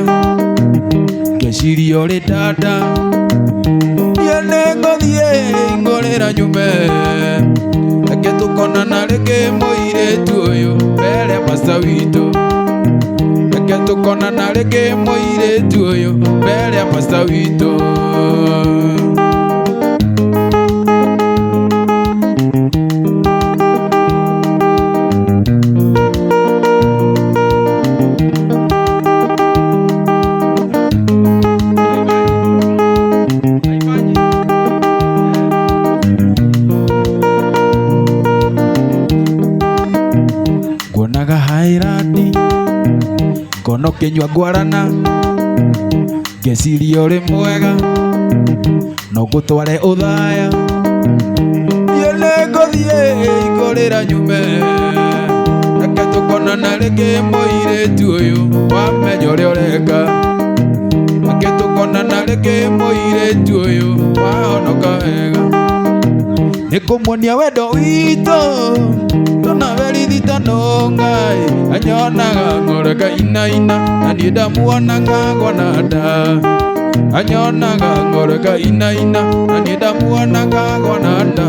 [SPEAKER 1] ngeciria ũrĩ ndanda. Niĩ nĩ ngũthiĩ ngũrĩra nyume, reke tũkonana rĩngĩ mũirĩtu ũyũ mbere ya pastor witũ. Reke tũkonana rĩngĩ mũirĩtu ũyũ mbere ya pastor witũ. Nguonaga hairandi, ngona ũkĩnyua ngwarana, ngeciria ũrĩ mwega, no ngũtware ũthaya. Niĩ nĩ ngũthiĩ ngũrĩra nyume, reke tũkonana rĩngĩ mũirĩtu ũyũ wamenya ũrĩa ũreka. Reke tũkonana rĩngĩ mũirĩtu ũyũ wahonoka wega. Nĩkũmuonia wendo witũ tunawerithitano Ngai, anyonaga ng'oro ĩkainaina, na niĩ ndamuonaga ngona nda. Anyonaga ng'oro ĩkainaina, na niĩ ndamuonaga ngona nda.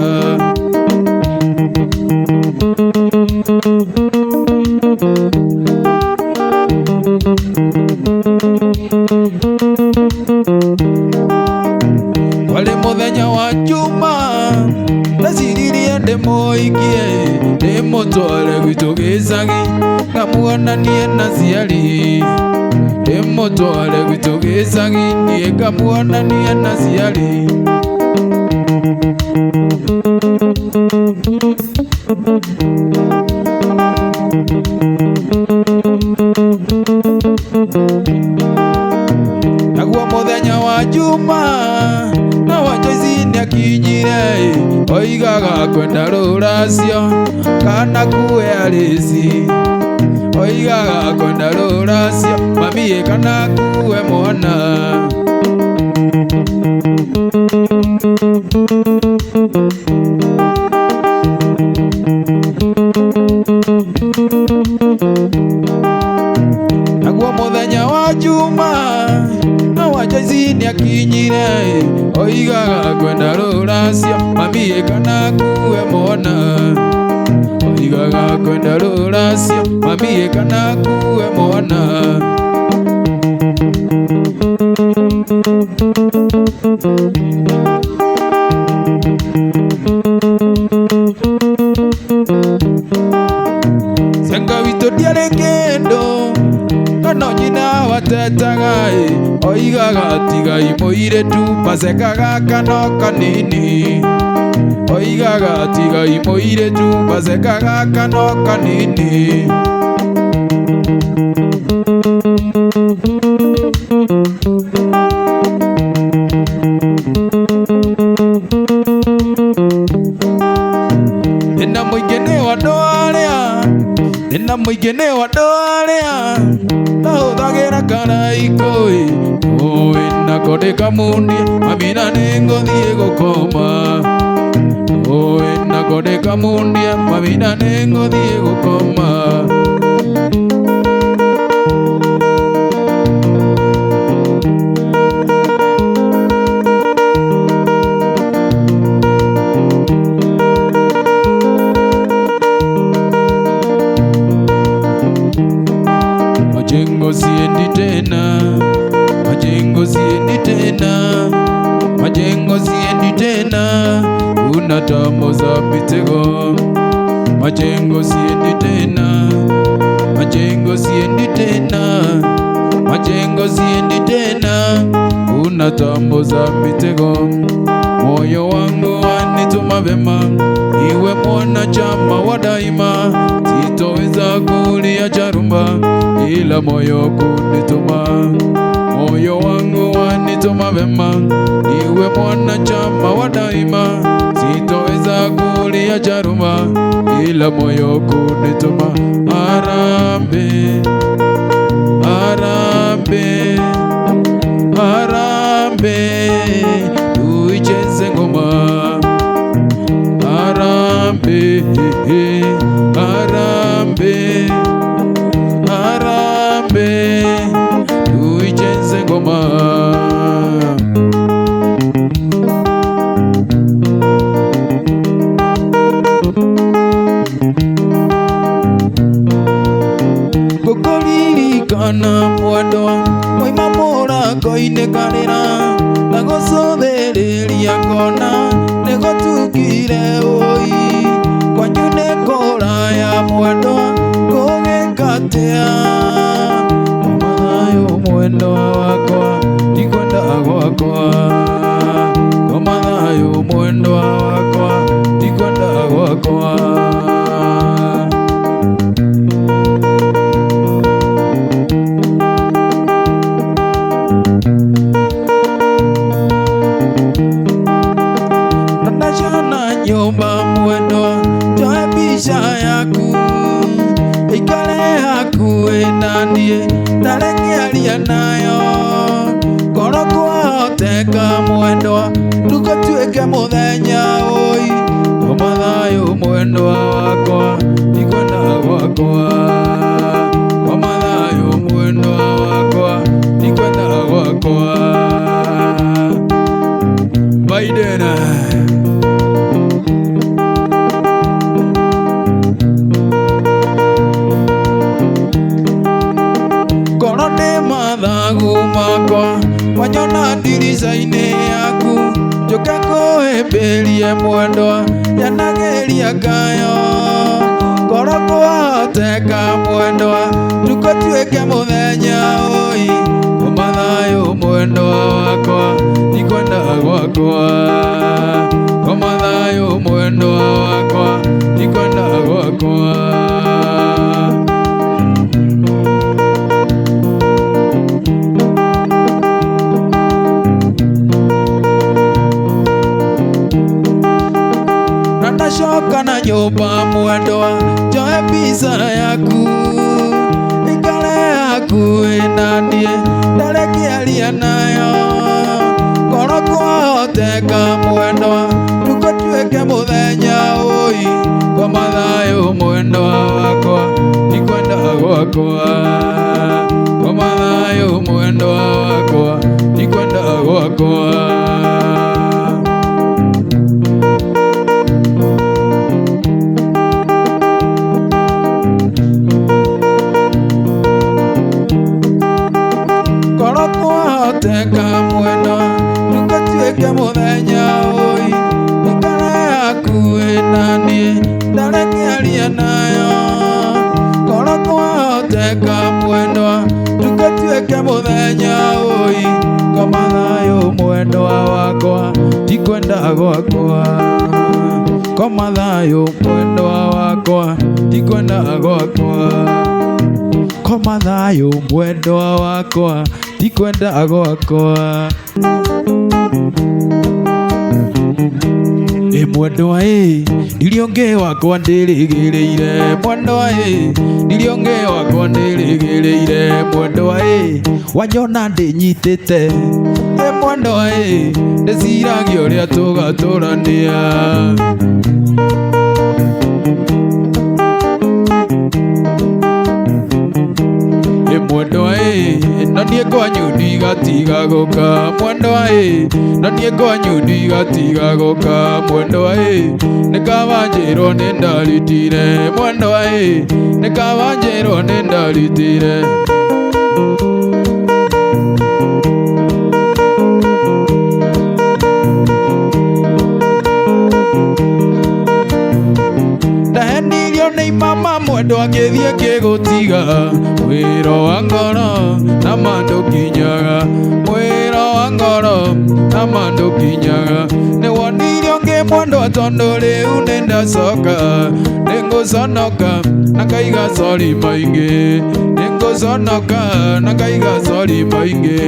[SPEAKER 1] Warĩ mũthenya wa Juma, ndaciririe ndĩmũikie, ndĩmũtware gwitũ gĩcagi, ngamuonanie na ciari. Ndĩmũtware gwitũ gĩcagi, niĩ ngamuonanie na ciari. Naguo mũthenya wa Juma, na wa Joyce nĩakinyire, oigaga kwenda rũracio kana kuwe arĩci. Oigaga kwenda rũracio mami kana kuwe mwana. Uwo muthenya wa juma Jay-Z nĩakinyire oigaga kwenda rũracio mami kana kuwe mwana oigaga kwenda rũracio mami kana kuwe mwana Senga witũ ndiarĩ kĩndũ no nyina watetaga oigaga tigai mũirĩtu macekaga kano kanini oigaga tigai mũirĩtu macekaga kano kanini Nina mũingĩ nĩ wa andũ arĩa ahũthagĩra karaiko nako ndĩkamundie mami na nĩngũthiĩ gũkoma nako ndĩkamundie mami na nĩngũthiĩ gũkoma Majengo siendi tena unatamo za mitego majengo siendi tena unatamo za mitego moyo wangu wanituma vema iwe mwanachama wa daima sitoweza kuliacha rumba ila moyo kunituma moyo wangu wanituma vema iwe mwanachama wa daima sitoweza kuliacha rumba ila moyo kunituma Harambee Harambee Harambee tuicheze ngoma Harambee Harambee Harambee tuicheze ngoma Gokoririkana mwendwa moima mũrango-inĩ karĩra na gũcũthĩrĩria ngona nĩgũtukire ũi kwanyu nĩ kũraya mwendwa ngũgĩka atĩa thayũ mwendwa wakwa ndikwenda gwakwa thayũ mwendwa wakwa ndikwenda gwakwa nyumba mwendwa njoe mbica yaku ikare hakuhĩ naniĩ ndareke nayo ngoro kwahoteka mwendwa tũgũtuĩke mũthenya ũyũ ngoma thayũ mwendwa wakwa ndikwenda gwakwa ngoma thayũ mwendwa wakwa ndikwenda gwakwa Biden wanyona ndirica-inĩ yaku njũke ngũhĩmbĩrie mwendwa yanageria ngayo ngoro kwahoteka mwendwa tũgũtuĩke mũthenya ũyũ ngoma thayũ mwendwa wakwa ndikwenda gwakwa ngoma thayũ mwendwa wakwa ndikwenda gwakwa Nashoka na nyumba mwendwa njoe mbica yaku ikare hakuhĩ naniĩ ndareke nayo ngoro kwahoteka mwendwa tũgũtuĩke mũthenya ũyũ ngoma thayũ mwendwa wakwa ndikwenda gwakwa mwendo wakwa ndikwenda gwakwa. Teka mwendo tukatuike muthenya uyu ikara yakuwi nani ndarekearia nayo koro twahoteka mwendo tukatuike muthenya uyu ngoma thayo mwendo wakwa ndikwenda gwakwa ngoma thayo mwendo wakwa ndikwenda gwakwa ngoma thayo mwendo wakwa ndikwenda gwakwa. Mwendwa ndilionge wakwa ndirigiriire mwendwa ndilionge wakwa ndirigiriire mwendwa wanyona ndinyitite mwendwa ndiciragia uria tugaturania mwendwa na niĩ kwanyu ndigatiga gũka mwendwa na niĩ kwanyu ndigatiga gũka mwendwa nĩ kaba njĩrwo nĩ ndarutire mwendwa nĩ kaba njĩrwo nĩ ndarutire ndahenirio nĩ mama mwendwa ngĩthiĩ kĩgũtiga wĩra wa ngoro na mandũkinyaga wĩra wa ngoro na mandũkinyaga nĩ wonirio ngĩ mwendwa tondũ rĩu nĩ ndacoka nĩ ngũconoka na ngaiga sori maingĩ nĩ ngũconoka na ngaiga sori maingĩ.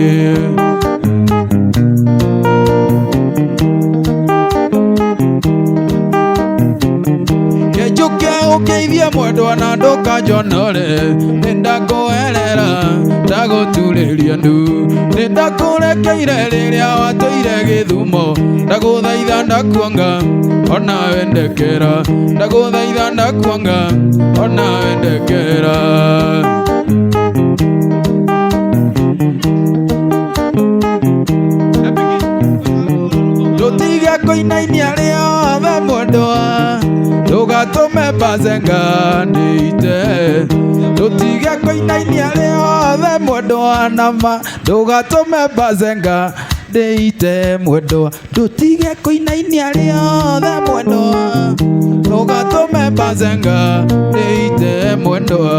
[SPEAKER 1] Ũkeithia mwendwa na ndũkanjonore nĩ ndakũherera ndagũturĩria ndu nĩ ndakũrekeire rĩrĩa watũire Gĩthumo ndagũthaitha ndakuanga onawe ndekera ndagũthaitha ndakuanga onawe ndekera. Tũtige kũinainia rĩothe mwendwa tũgatũme Bazenga ndĩite tũtige kũinainia rĩothe mwendwa nama tũgatũme Bazenga ndĩite mwendwa tũtige kũinainia rĩothe mwendwa tũgatũme Bazenga ndĩite mwendwa.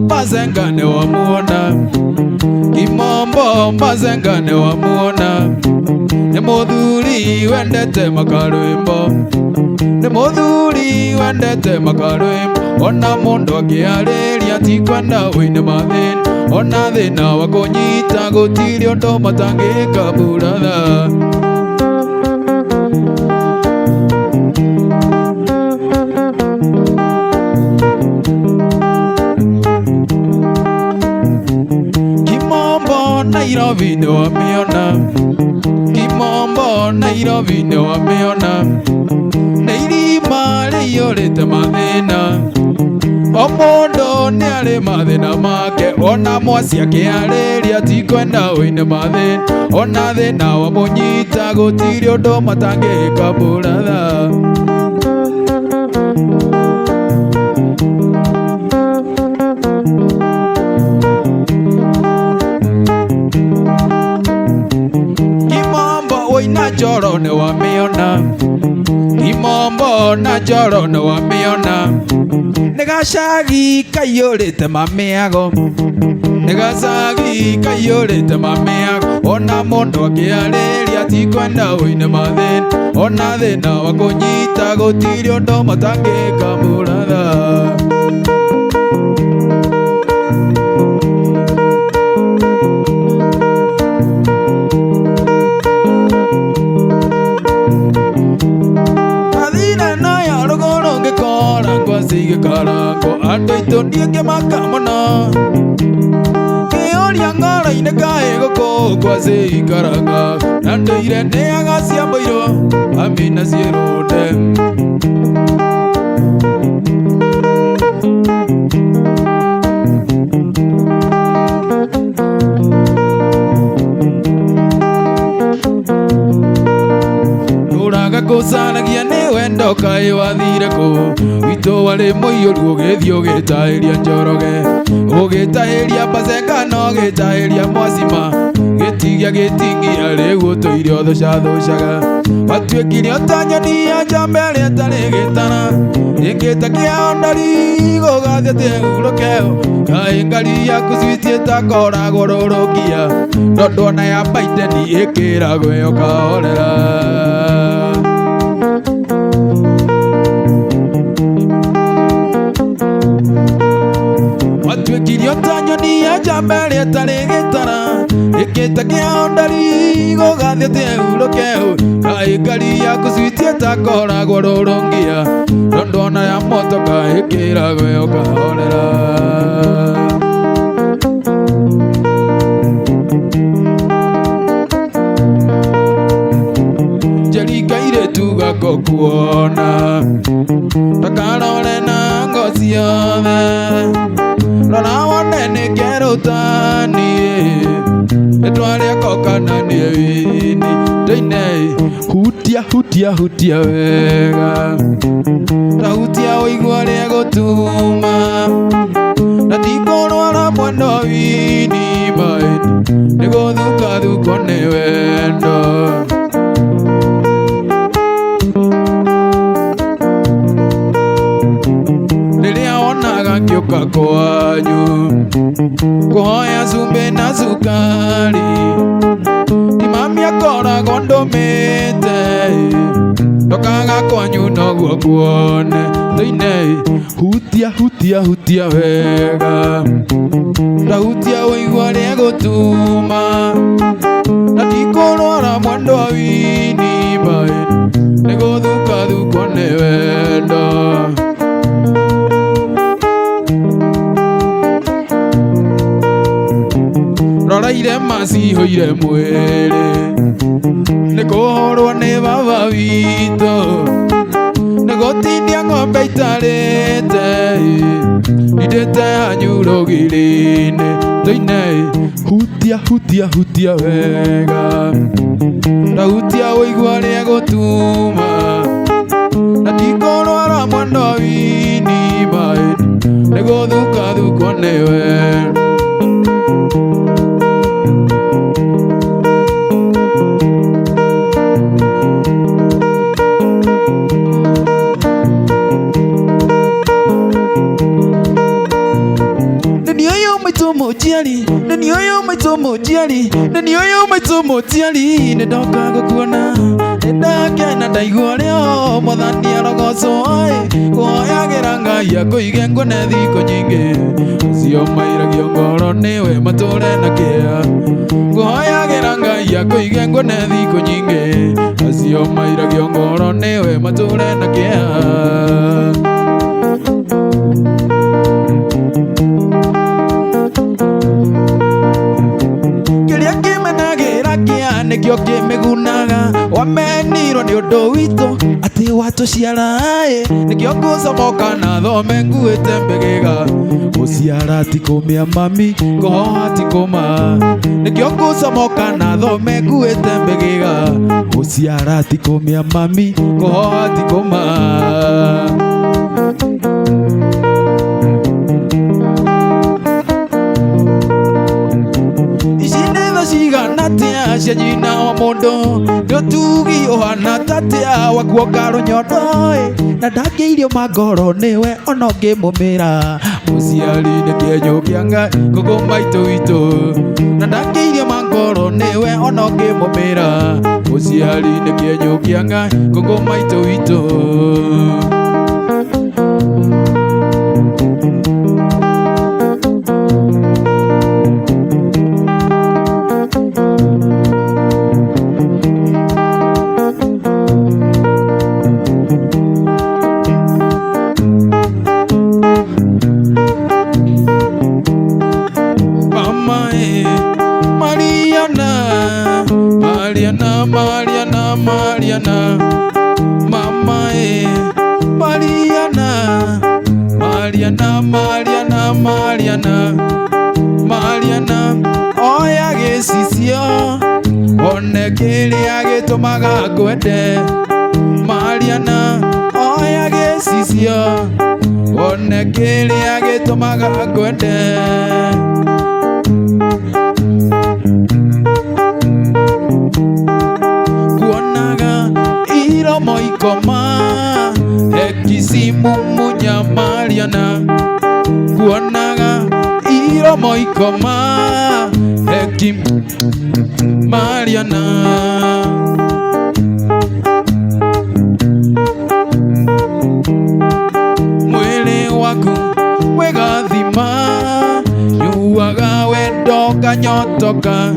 [SPEAKER 1] Bazenga nĩ wamuona Kimombo Bazenga nĩ wamuona nĩ mũthuri wendete makarwĩmbo nĩ mũthuri wendete makarwĩmbo ona mũndũ angĩarĩria ti kwenda wĩine mathĩna ona thĩna wa kũnyita gũtirĩ ũndũ matangĩka buratha. Nairobi nĩ wamĩona Kimombo Nairobi nĩ wamĩona nĩ irima rĩiyũrĩte mathĩna o mũndũ nĩ arĩ mathĩna make ona mwaci akĩarĩria ti kwenda wĩine mathĩna ona thĩna wa mũnyita gũtirĩ ũndũ matangĩka buratha. Na Njoro nĩ wamĩona Kimombo na Njoro nĩ wamĩona nĩ gacagi kaiyũrĩte mamĩago nĩ gacagi kaiyũrĩte mamĩago ona mũndũ angĩarĩria ti kwenda wĩine mathĩna ona thĩna wa kũnyita gũtirĩ ũndũ matangĩka buratha. Rũgũrũ sige karango Andoito ndiye makamona Keoria ngara ineka egoko kwa sei karanga Nandoire ne agasia boiro Amina sierode Kusanagia ni wendo kai wathire ku Wito wale moiyoru ugethio gitahiria njoroge Ugitahiria basenga no gitahiria mwazima Gitigia gitingia rigu tuire othocaga Watuikire otanyoni ya njambere atari gitana Ingita kia ondari gugathia tegurukeo Kai ngari yaku switie takora gororokia Ndondona ya Biden ikiragwe ukahorera Watuikirio tanyoni ya njambere atari gitana Ikita kia ondari gugathia tegurukeo Kai ngari yaku switie takora gororokia Ndondona ya motoka ikiragwe ukahorera Tugako kuona Takarore na ngozi yothe Rora wone ni kerutani Etwaria kokana ni wini Toine hutia wega Ta hutia oigua ria gutuma Na tikorwara mwendo wini maini Niguthuka thuko ni wendo Ngioka kwanyu kuhoya zumbe na sukari Imami akora gondomete Tokaga kwanyu noguo kuone Toine hutia wega Ta hutia oigua ria gutuma Na tikorwara mwendo wa wini maini Niguthuka thuko ni wendo Roraire macihoire mwere Nikuhorwo ni baba wito Nigutindia ng'ombe itarite Idete hanyu rugiri-ini Toine hutia wega Ta hutia oigua ria gutuma Na tikorwara mwendo wa wini maini Niguthuka thuko ni wendo Nani oyo maito motiari Nedoka gukuona Nedakia na ndaigua rio Mwathani arogoco Kuhoyagira Ngai akuige ngone thiko nyingi Cio mairagio ngoro niwe mature na kia Kuhoyagira Ngai akuige ngone thiko nyingi Cio mairagio ngoro niwe mature na kia Nikio kimegunaga wamenirwo ni undu witu ati watuciara nikio ngucomoka na thome nguite mbegiga guciara ti kumia mami kuhoha ti kuma nikio ngucomoka na thome nguite mbegiga guciara ti kumia mami kuhoha ti kuma cia nyina wa mundu ndutugi uhana tatia wakuoka runyondo na ndangĩirio mangoro niwe ona ngĩmũmĩra mũciari nĩ kĩenyũ kĩa Ngai ngũkũ maitũ witũ na ndangĩirio mangoro niwe ona ngĩmũmĩra mũciari nĩ kĩenyũ kĩa Ngai ngũkũ maitũ witũ Mariana oya gĩcicio one kĩrĩa gĩtũmaga ngwende Mariana oya gĩcicio one kĩrĩa gĩtũmaga ngwende kuonaga iromo ikoma ekisimu munya Mariana kuonaga iromo ikoma ekim Mariana mwili waku wegathima yuaga wendo kanyotoka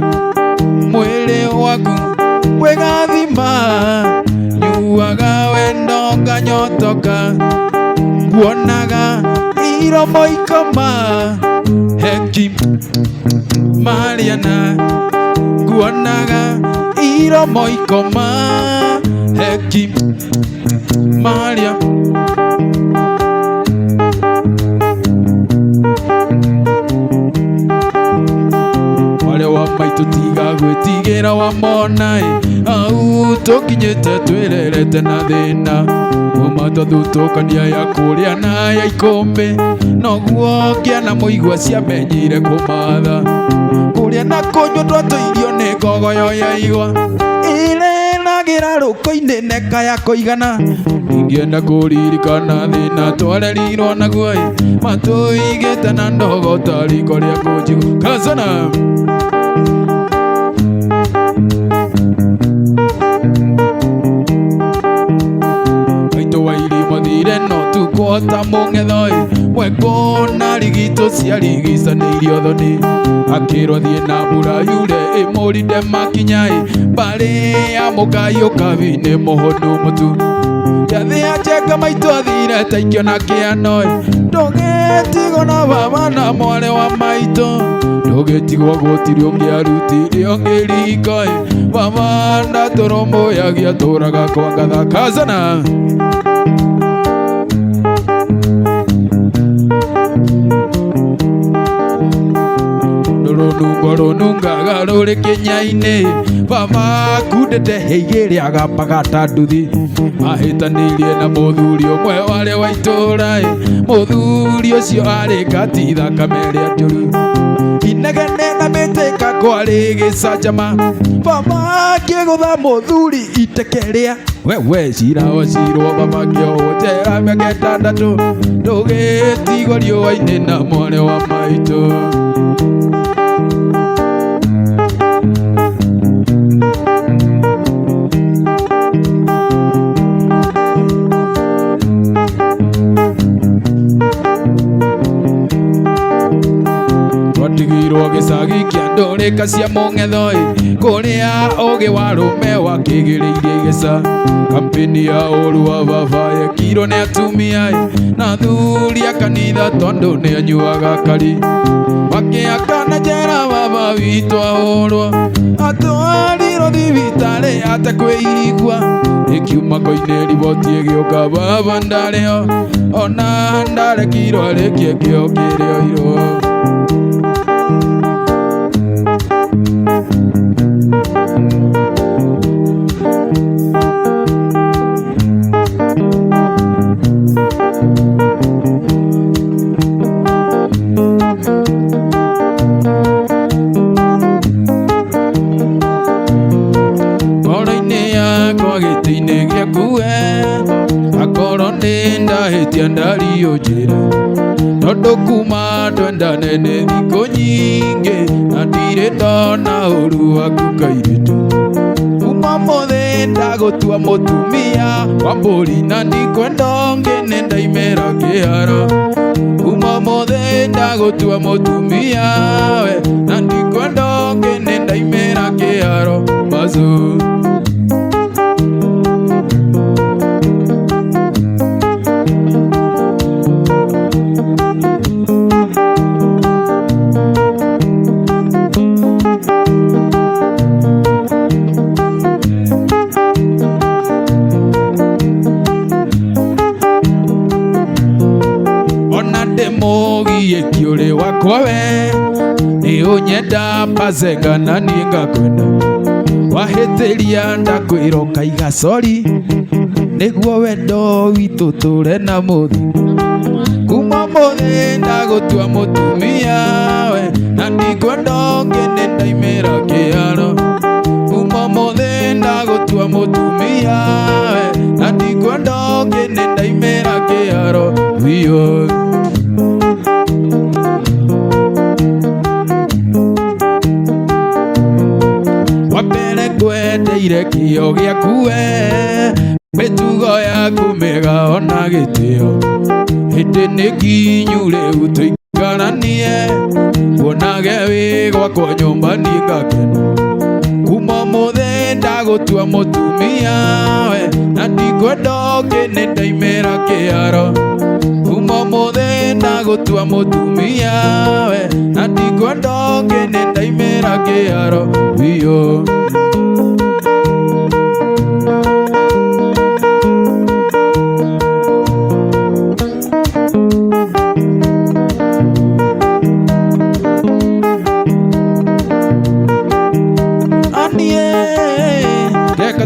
[SPEAKER 1] mwili waku wegathima yuaga wendo kanyotoka kuonaga iromo ikoma ekim Mariana kuonaga iromo ikoma ekim Mariana wale wa maitu tiga gwĩtigĩra wa mona au tũkinyĩte twĩrerete na thĩna kuma tũthutũkania ya kũrĩa na ya ikũmbĩ noguo ngĩana mũigua ciamenyire kũmatha kũrĩa na kũnyua twatũirio nĩ ngogoyo ya igwa ĩrĩragĩra rũkũ-inĩ neka ya kũigana ingĩenda kũririkana thĩna twarerirwo naguo matũigĩte na ndogo ta riko rĩa kũnjigu kazana maitũ wa irima thire no tukuhota mũng'ethoi mwekũna rigitũ ciarigicanĩirio thoni akĩrwo thiĩ na mbura yure ĩmũrinde makinyai mbarĩ ya mũkai ũkabi-inĩ mũhũnũ mũtu yathĩa njenga maitũ athire taikio na kĩanoi ndũgĩtigwo na baba na mwarĩ wa maitũ ndũgĩtigwo gũtirĩ ũngĩarutire ũngĩringoi baba ndatũrũmbũyagia tũraga kwa ngatha kazana runungaga rũrĩ kĩnya-inĩ baba kundĩte heigĩrĩa gapagata nduthi mahĩtanĩirie na mũthuri ũmwe warĩ wa itũũra mũthuri ũcio arĩ ngati thakame ĩrĩa njũru inegene na mĩtĩka kwarĩ gĩcanjama baba akĩgũtha mũthuri iteke rĩa wewe cira wacirwo baba kĩohwo njera mĩaka ĩtandatũ ndũgĩtigwo riũa-inĩ na mwarĩ wa maitũ twatigirwo gĩcagi kĩa ndũrĩka cia mũng'ethoi kũrĩa ũgĩ wa rũme wakĩgĩrĩirie igĩca kampeni ya ũru wa baba yekirwo nĩ atumia na thuri a kanitha tondũ nĩ anyuaga kari makĩakana njera baba witũ ahũrwo atwarirwo thibitarĩ atekwĩigua ĩkiuma koine riboti ĩgĩũka baba ndarĩ ho ona ndarekirwo arĩkie kĩo kĩrĩoirwo ndariyo njĩra tondũ kuma twendane nĩ thikũ nyingĩ na ndirĩ ndona ũru waku kairĩtu kuma mũthĩ ndagũtua mũtumia wa mbũri na ndikwenda ũngĩ nĩ ndaimĩra kĩharo kuma mũthĩ ndagũtua mũtumia we na ndikwenda ũngĩ nĩ ndaimĩra kĩharo bazu mũgiĩki ũrĩ wakwa we nĩ ũnyenda Bazenga na niĩ ngakwenda wahĩtĩria ndakwĩro kaiga sorry nĩguo wendo witũ tũre na mũthĩ kuma mũthĩ ndagũtua mũtumia we na ndikwenda ũngĩ nĩ ndaimĩra kĩharo kuma mũthĩ ndagũtua mũtumia we na ndikwenda ũngĩ nĩ ndaimĩra kĩharo biũ wambere ngwendeire kĩo gĩaku we mĩtugo yaku mĩega ona gĩtĩo hĩndĩ nĩ nginyu rĩu tũikaranie kuonage wĩ gwakwa nyũmba niĩ ngakena kuma mũthĩ ndagũtua mũtumia we na ndikwenda ũngĩ nĩ ndaimĩra kĩharo kuma mũthĩ ndagũtua mũtumia we na ndikwenda ũngĩ nĩ ndaimĩra kĩharo biũ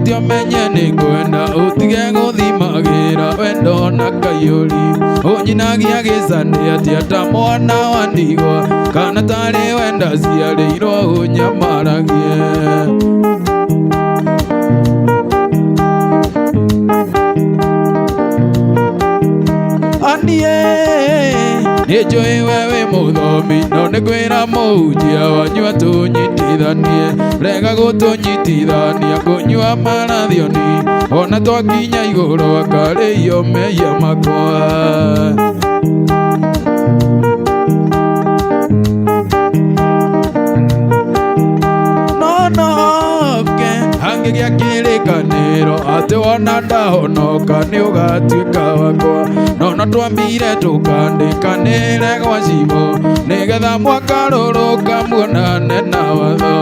[SPEAKER 1] Tio menye nĩ ngwenda ũtige gũthimagĩra wendo na kaiyũri ũnyinagia gĩcanĩ atĩa ta mwana wa ndigwa kana tarĩ wenda ciarĩirwo ũnyamaragie nĩ njũĩ we wĩ mũthomi no nĩ kwĩra mũhunjia wanyu atũnyitithanie rega gũtũnyitithania kũnyua marathioni ona twakinya igũrũ akarĩio mehia makwa angĩgĩa kĩrĩkanĩro atĩ wona ndahonoka nĩ ũgatuĩka wakwa no twambire tũkandĩkanĩre gwa cibũ nĩgetha mwakarũrũka muonane na watho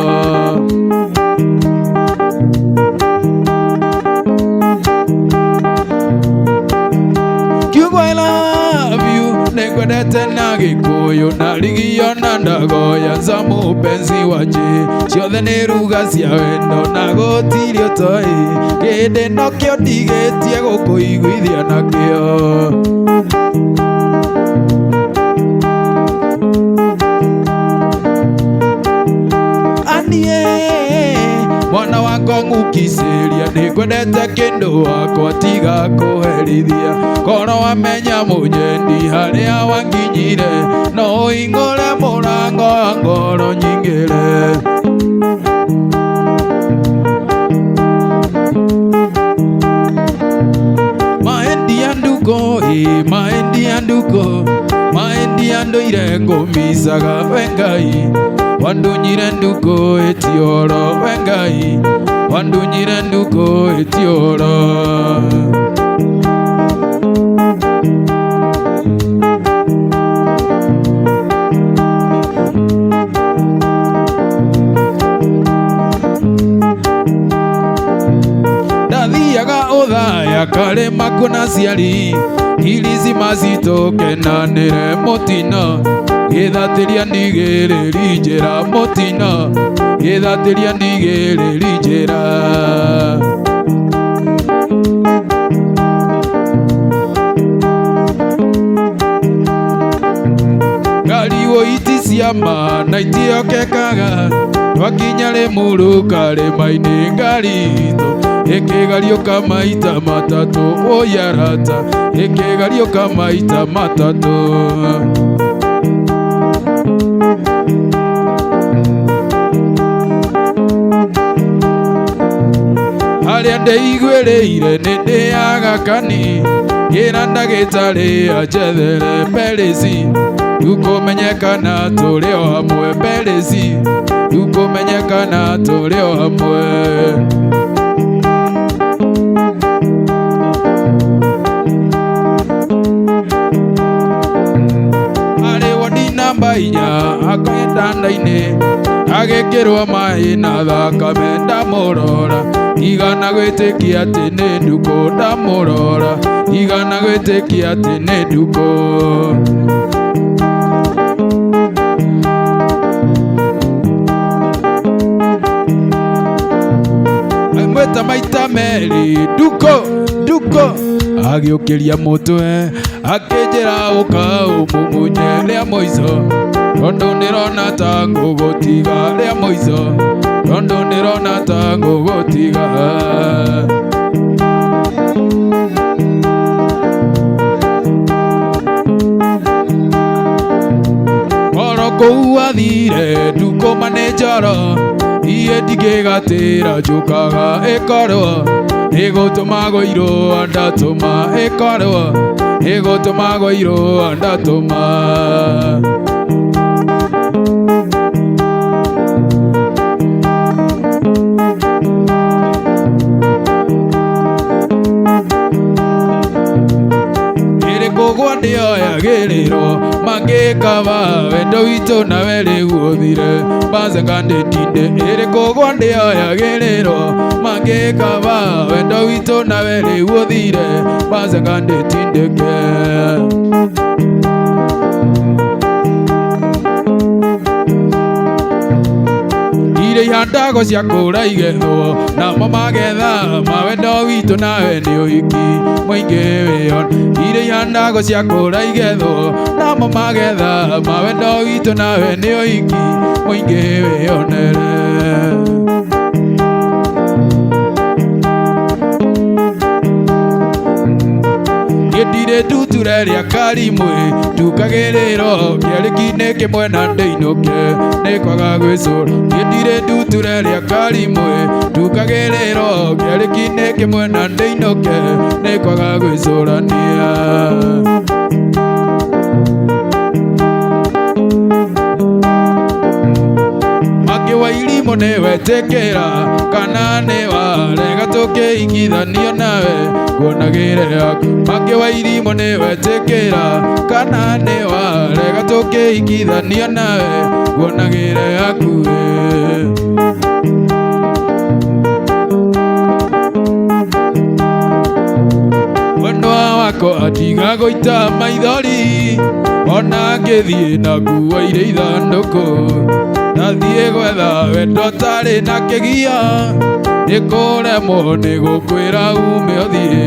[SPEAKER 1] kiugo I love you nĩngwendete na gĩkũyũ na rigio na ndagoya nza mũpenzi wanje ciothe nĩ ruga cia wendo na gũtirĩ ũtoĩ kĩndĩ no kĩo ndigĩtie gũkũiguithia nakĩo mwana wakwa ngũkicĩria nĩngwendete kĩndũ wakwa tiga kũherithia korwo wamenya mũnyendi harĩa wanginyire no ũhingũre mũrango wa ngoro nyingĩre maendi ya ndũire ngũmicaga we Ngai wandunyire nduko etioro we Ngai wandunyire nduko etioro ndathiaga ũthaya karĩma kuna ciari ilizi mazitokenanĩre mũtino gĩthatĩria ndigĩrĩri njĩra mũtino gĩthatĩria ndigĩrĩri njĩra ngariwo iti cia mana itiokekaga twakinya rĩmuru karĩma-inĩ ngaritũ ĩkĩgariũka maita matatũ ũyarata ĩkĩgariũka maita matatũ harĩa ndĩiguĩrĩire nĩ ndĩaga kani ngĩra ndagĩtarĩ anjethere mberĩci tukũmenyekana tũrĩ o hamwe mberĩci tukũmenyekana tũrĩ o hamwe namba inya akwenda ndainĩ agĩkĩrwo maĩ na thakame ndamũrora igana gwĩtĩkia atĩ nĩ ndukũ ndamũrora igana gwĩtĩkia atĩ nĩ ndukũ ta maita meri duko agiukiria mutwe akinjira uka umumunye ria moico tondu nirona ta ngugutiga ria moico tondu nirona ta ngugutiga kou athire nduko manejara iye ndigigatira njukaga ikorwo igutuma goirwo ndatuma ikorwo igutuma goirwo ndatuma kogwa ndioyagĩrĩrwo mangĩkaba wendo witũ nawe rĩu ũthire mbanzengandĩtinde ĩrĩ kogwa ndioyagĩrĩrwo mangĩkaba wendo witũ nawe rĩu ũthire mbanzengandĩtindĩke iria ihandago cia kũra igethwo namo magetha mawendo witũ nawe nĩ ũhiki mũingĩ wĩyona iria ihandago cia kũra igethwo namo magetha mawendo witũ nawe nĩ ũhiki mũingĩ wĩyonere gĩtirĩ tuture rĩa karimwe tukagĩrĩrwo kĩarĩki-inĩ kĩmwe na ndĩinũke nĩ kwaga gwĩcũra gĩtirĩ tuture rĩa karimwe tukagĩrĩrwo kĩarĩki-inĩ kĩmwe na ndĩinũke nĩ kwaga gwĩcũrania wa irimũ nĩ wetĩkĩra kana nĩ warega tũkĩigithanio nawe nguonagĩre yaku mangĩ wa irimũ nĩ wetĩkĩra kana nĩ warega tũkĩigithanio nawe nguonagĩre yaku wendwa wako atiga gũita maithori ona ngĩthiĩ na nguo irĩ ithandũkũ nathiĩ gwetha wendo tarĩ na kĩgia nĩ kũremwo nĩ gũkwĩra ume ũthiĩ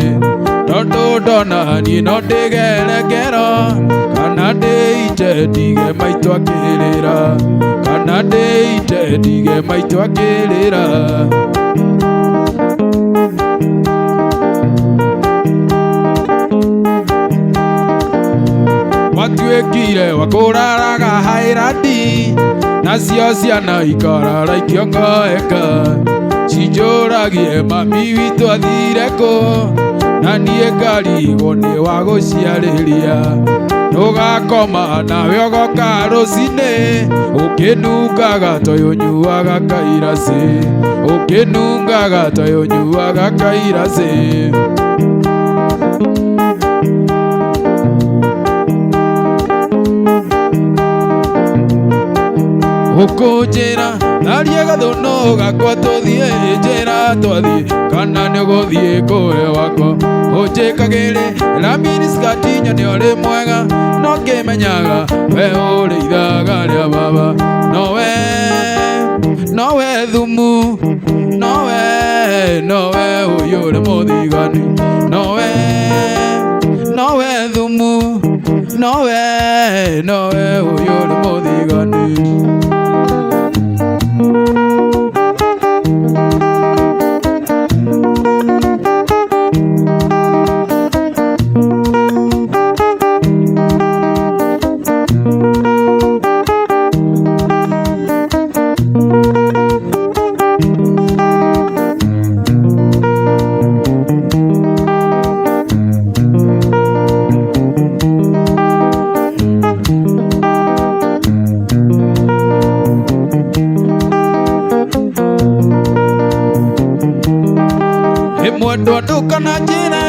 [SPEAKER 1] tondũ ndona niĩ no ndĩgere ngero kana ndĩite ndige maitũ akĩrĩra kana ndĩite ndige maitũ akĩrĩra watuĩkire wa kũraraga hairandi nacio ciana ikarara ikiongoeka cinjũragie mami witũ athire kũ na niĩ ngarigwo nĩ wa gũciarĩria ndũgakoma nawe ũgoka rũcinĩ ũkĩnungaga toyũ nyuaga kairacĩ ũkĩnungaga toyũ nyuaga kairacĩ ũkũnjĩra tharia gathũnũ gakwa tũthiĩ njĩra twathiĩ kana nĩ ũgũthiĩ kũwe wakwa ũnjĩkagĩrĩ raminiskati nyone ũrĩ mwega no kĩmenyaga we ũrĩ ithaga rĩa baba nowe thumu nowe ũyũ ũrĩ mũthigani nowe thumu nowe ũyũ ũrĩ mũthigani ndũkana njĩra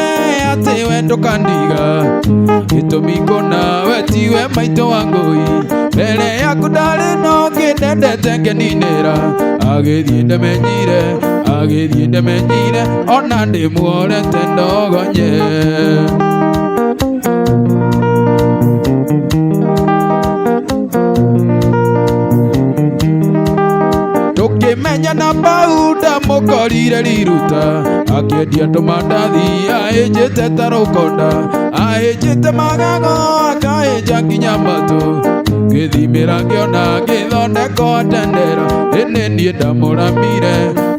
[SPEAKER 1] atĩ we ndũkandiga gĩtũmi ngona we tiwe maitũ wa ngũi mbere yaku ndarĩ no ngĩndendete ngĩninĩra agĩthiĩ ndemenyire ona ndĩmuorete ndogonye tũkĩmenya na Pauda mũkoi Nĩorire riruta akĩendia tũmandathi, ahĩnjĩte ta rũkonda, ahĩnjĩte magago, akahĩnja nginya matũ, ngĩthimĩra ngĩona ngĩthondeka tendera. Ĩnĩ niĩ ndamũramire,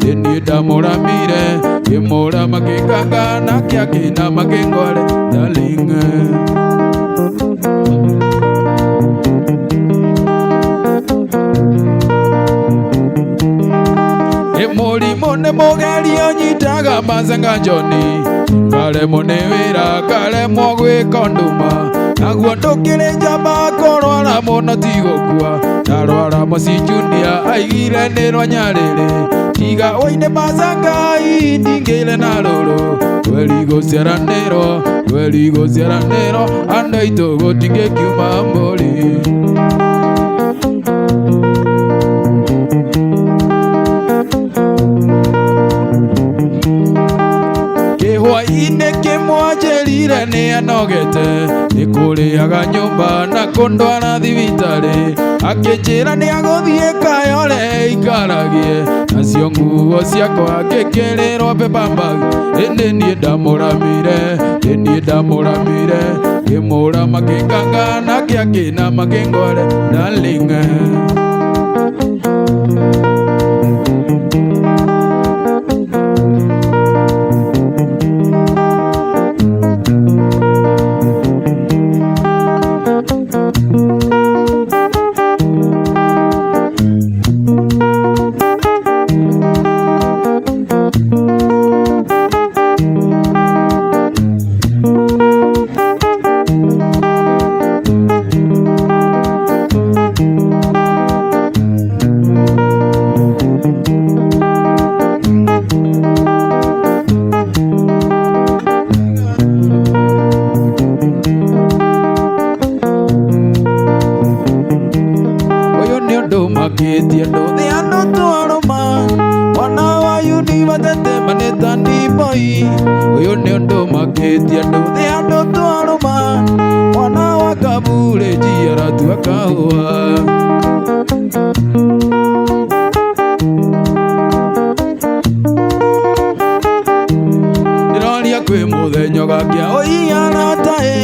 [SPEAKER 1] ĩniĩ ndamũramire, ngĩmũrama ngĩkanga nake akĩinama ngĩngware darling. Mũrimũ nĩ mũgeri ũnyitaga mazenga njoni, ngaremwo nĩ wĩra ngaremwo gwĩka nduma, naguo ndũkĩrĩ njamba kũrwara mũno ti gũkua, ndarwara mũci Junior aigire nĩ rwanyarĩrĩ, tiga ũine mazenga ndingĩire na rũrũ, kweri gũciaranĩrwo, kweri gũciaranĩrwo, andũ aitũ gũtingĩkiuma mbũri. Kĩhwa-inĩ kĩmwanjĩrire nĩ anogete, nĩ kũrĩhaga nyũmba na kũndwara thibitarĩ, akĩnjĩra nĩ agũthiĩ kayore ikaragie, nacio nguo ciakwa ngĩkĩrĩrwo paper bag. Ĩnĩ niĩ ndamũramire, ĩniĩ ndamũramire, ngĩmũrama ngĩkanga nake akĩinama ngĩngware darling. Makĩtie ndũthĩ andũ twarũma, mwana wa yunibathĩtĩ manĩta ndiboi. Ũyũ nĩ ũndũ makĩtie ndũthĩ andũ twarũma, mwana wa Kaburenji aratua kahũa. Ndĩroria kwĩ mũthenya ũgakĩa ũhiana taĩ,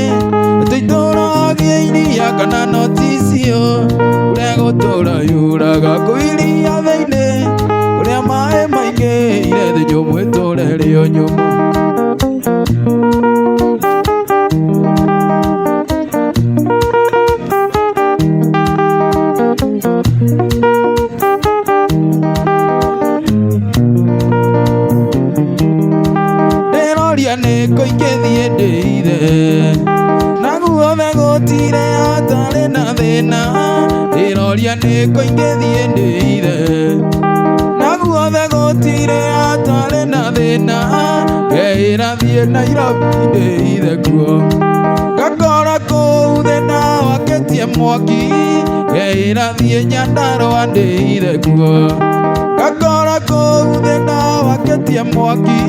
[SPEAKER 1] atĩ itũũra gĩa iria kana noticio, kũrĩa gũtũũra yuraga kũiria thĩinĩ, kũrĩa maĩ maingĩ irethĩ nyũmũ ĩtũũre rĩo nyũmũ. Ndĩroria nĩ kũ ingĩthiĩ ndĩithe, na guothe gũtirĩ hatarĩ na thĩna. Ndĩroria nĩ kũ ingĩthiĩ ndĩithe, na guothe gũtirĩ hatarĩ na thĩna. Ngeĩra thiĩ Nairobi ndĩithe kuo, ngakora kũu thĩna wakĩtie mwaki. Ngeĩra thiĩ Nyandarũa ndĩithe kuo, ngakora kũu thĩna wakĩtie mwaki.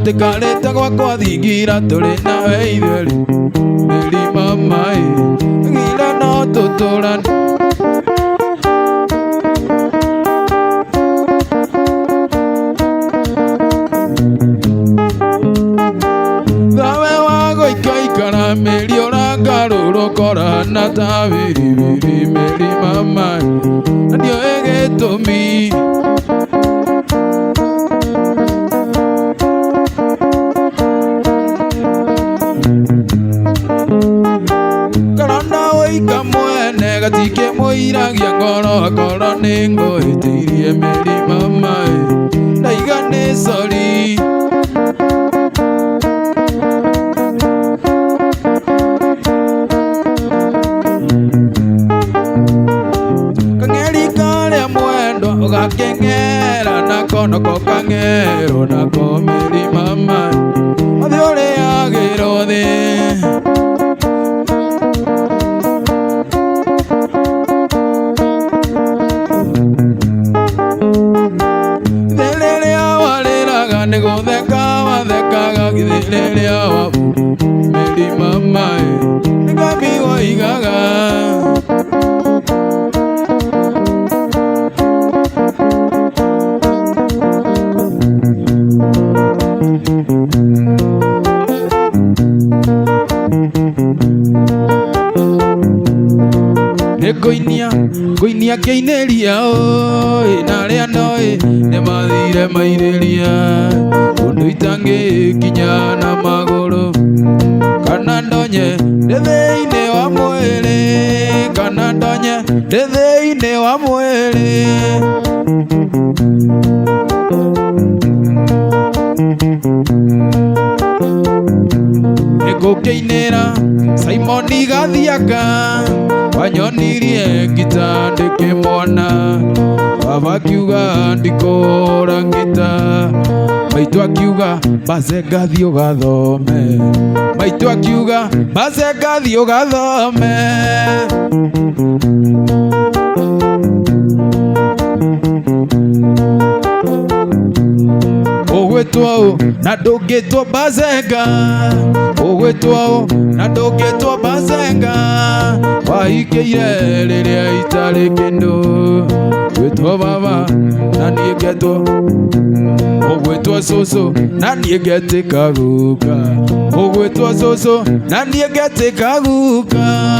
[SPEAKER 1] Tĩkarĩte gwakwa thingira tũrĩ nawe ithuerĩ, Mary mama gira no tũtũrane. Thawe wa gũikaikara Mary ũrangarũrũkora na ta biribiri, Mary mama na ndiũĩ gĩtũmi. Gatikĩ mũiragia ngoro akora nĩ ngũhĩtĩirie Mary mama, ndaiga nĩ sorry. Kang'eri karĩa mwendwa ũgakeng'era nako noko kang'erwo nako Mary mama, othe ũrĩagĩrwo thĩ. Nĩ gũtheka mama ngami waigaga Koinia keineria oi naria noi ne mathire maireria undu itangi kinya na maguru kana ndonye ndetheine wa mwere kana ndonye ndetheine wa mwere Keinera Simoni Gathiaka wanyonirie ngita ndikimwona baba kiuga ndikora ngita maitu akiuga baze gathio gathome maitu akiuga baze gathio gathome Ogwetwa na dogetwa bazenga Ogwetwa na dogetwa bazenga Waikeire liria itari kindu Gwetwa baba na niegetwa Ogwetwa soso na niegetika guka Ogwetwa soso na niegetika guka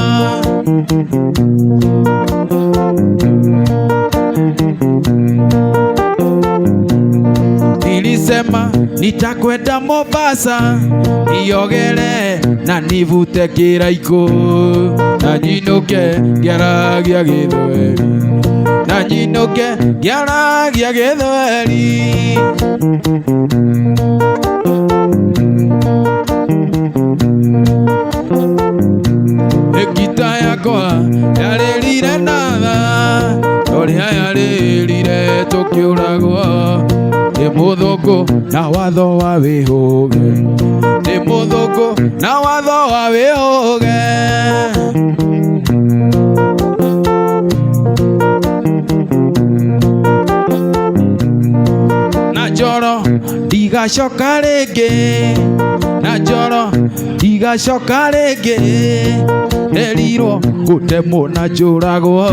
[SPEAKER 1] Nilisema nitakwenda Mombasa niogere na nivute kiraiko na nyinuke ngiaragia Githweri na nyinuke ngiaragia Githweri Ekita yakwa yarerire natha oria yarerire tukiuragwo Ni muthungu na watho wa wihuge Ni muthungu na watho wa wihuge Na njoro ndigacoka ringi Na njoro ndigacoka ringi Nderirwo gutemwo na njuragwo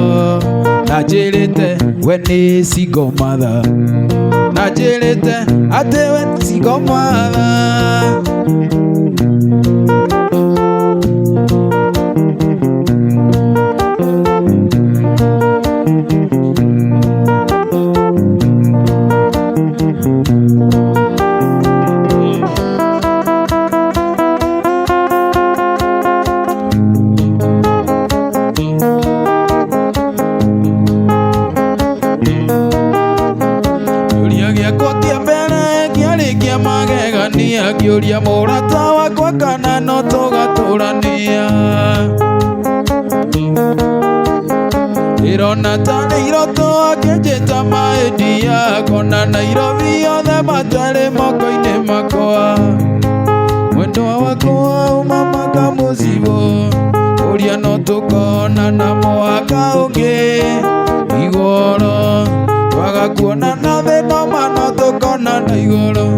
[SPEAKER 1] Na njirite we ni single mother Na njirite ati we ni single mother Akiuria murata wakwa kana no tugaturania Irona tani iroto akenjeta maedia Kona Nairobi othe matare moko-ini makwa Mwendwa wakwa umamaka muzibo Uria no tukona na mwaka ungi Igoro Twagakuona na thino mano tukona na igoro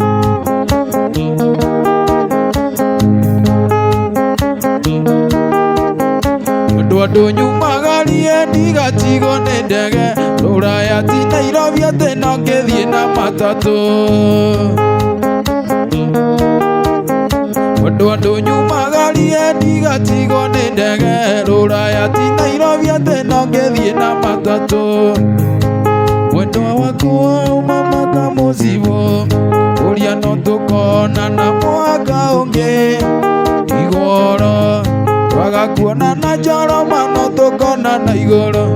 [SPEAKER 1] Andu nyumagarie ndigatigo ni ndege Ruraya ti Nairobi ati no ngithie na matatu Andu nyumagarie ndigatigo ni ndege Ruraya ti Nairobi ati no ngithie na matatu Mwendwa wakwa umamaka muzibo Uria no tukona na mwaka ungi Igoro Twagakuona na njoro mano tukona na igoro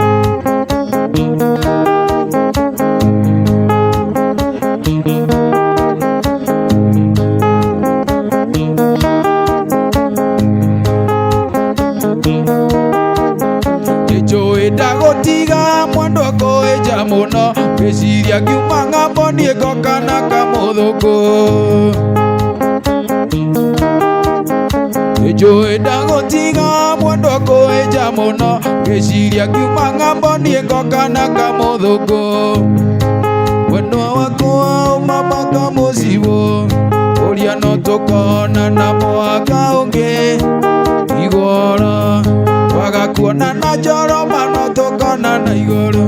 [SPEAKER 1] Nijui ndagutiga mwendwa kuija muno Ngiciria ngiuma ng'ambo nie ngoka na kamuthuku Nijui ndagutiga mwendwa kuija muno Ngiciria ngiuma ng'ambo nie ngoka na kamuthuku Mwendwa wakwa umamaka muzibo Turia no tukona na mwaka ungi igoro wagakuona na Njoroma no tukona na igoro.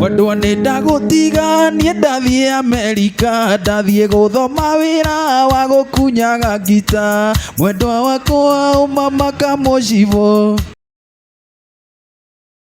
[SPEAKER 1] Wendwa nĩ ndagũtiga niĩ ndathiĩ Amerika, ndathiĩ gũthoma wĩra wa gũkunyaga ngita. Mwendwa wakwa uma maka mũcibo.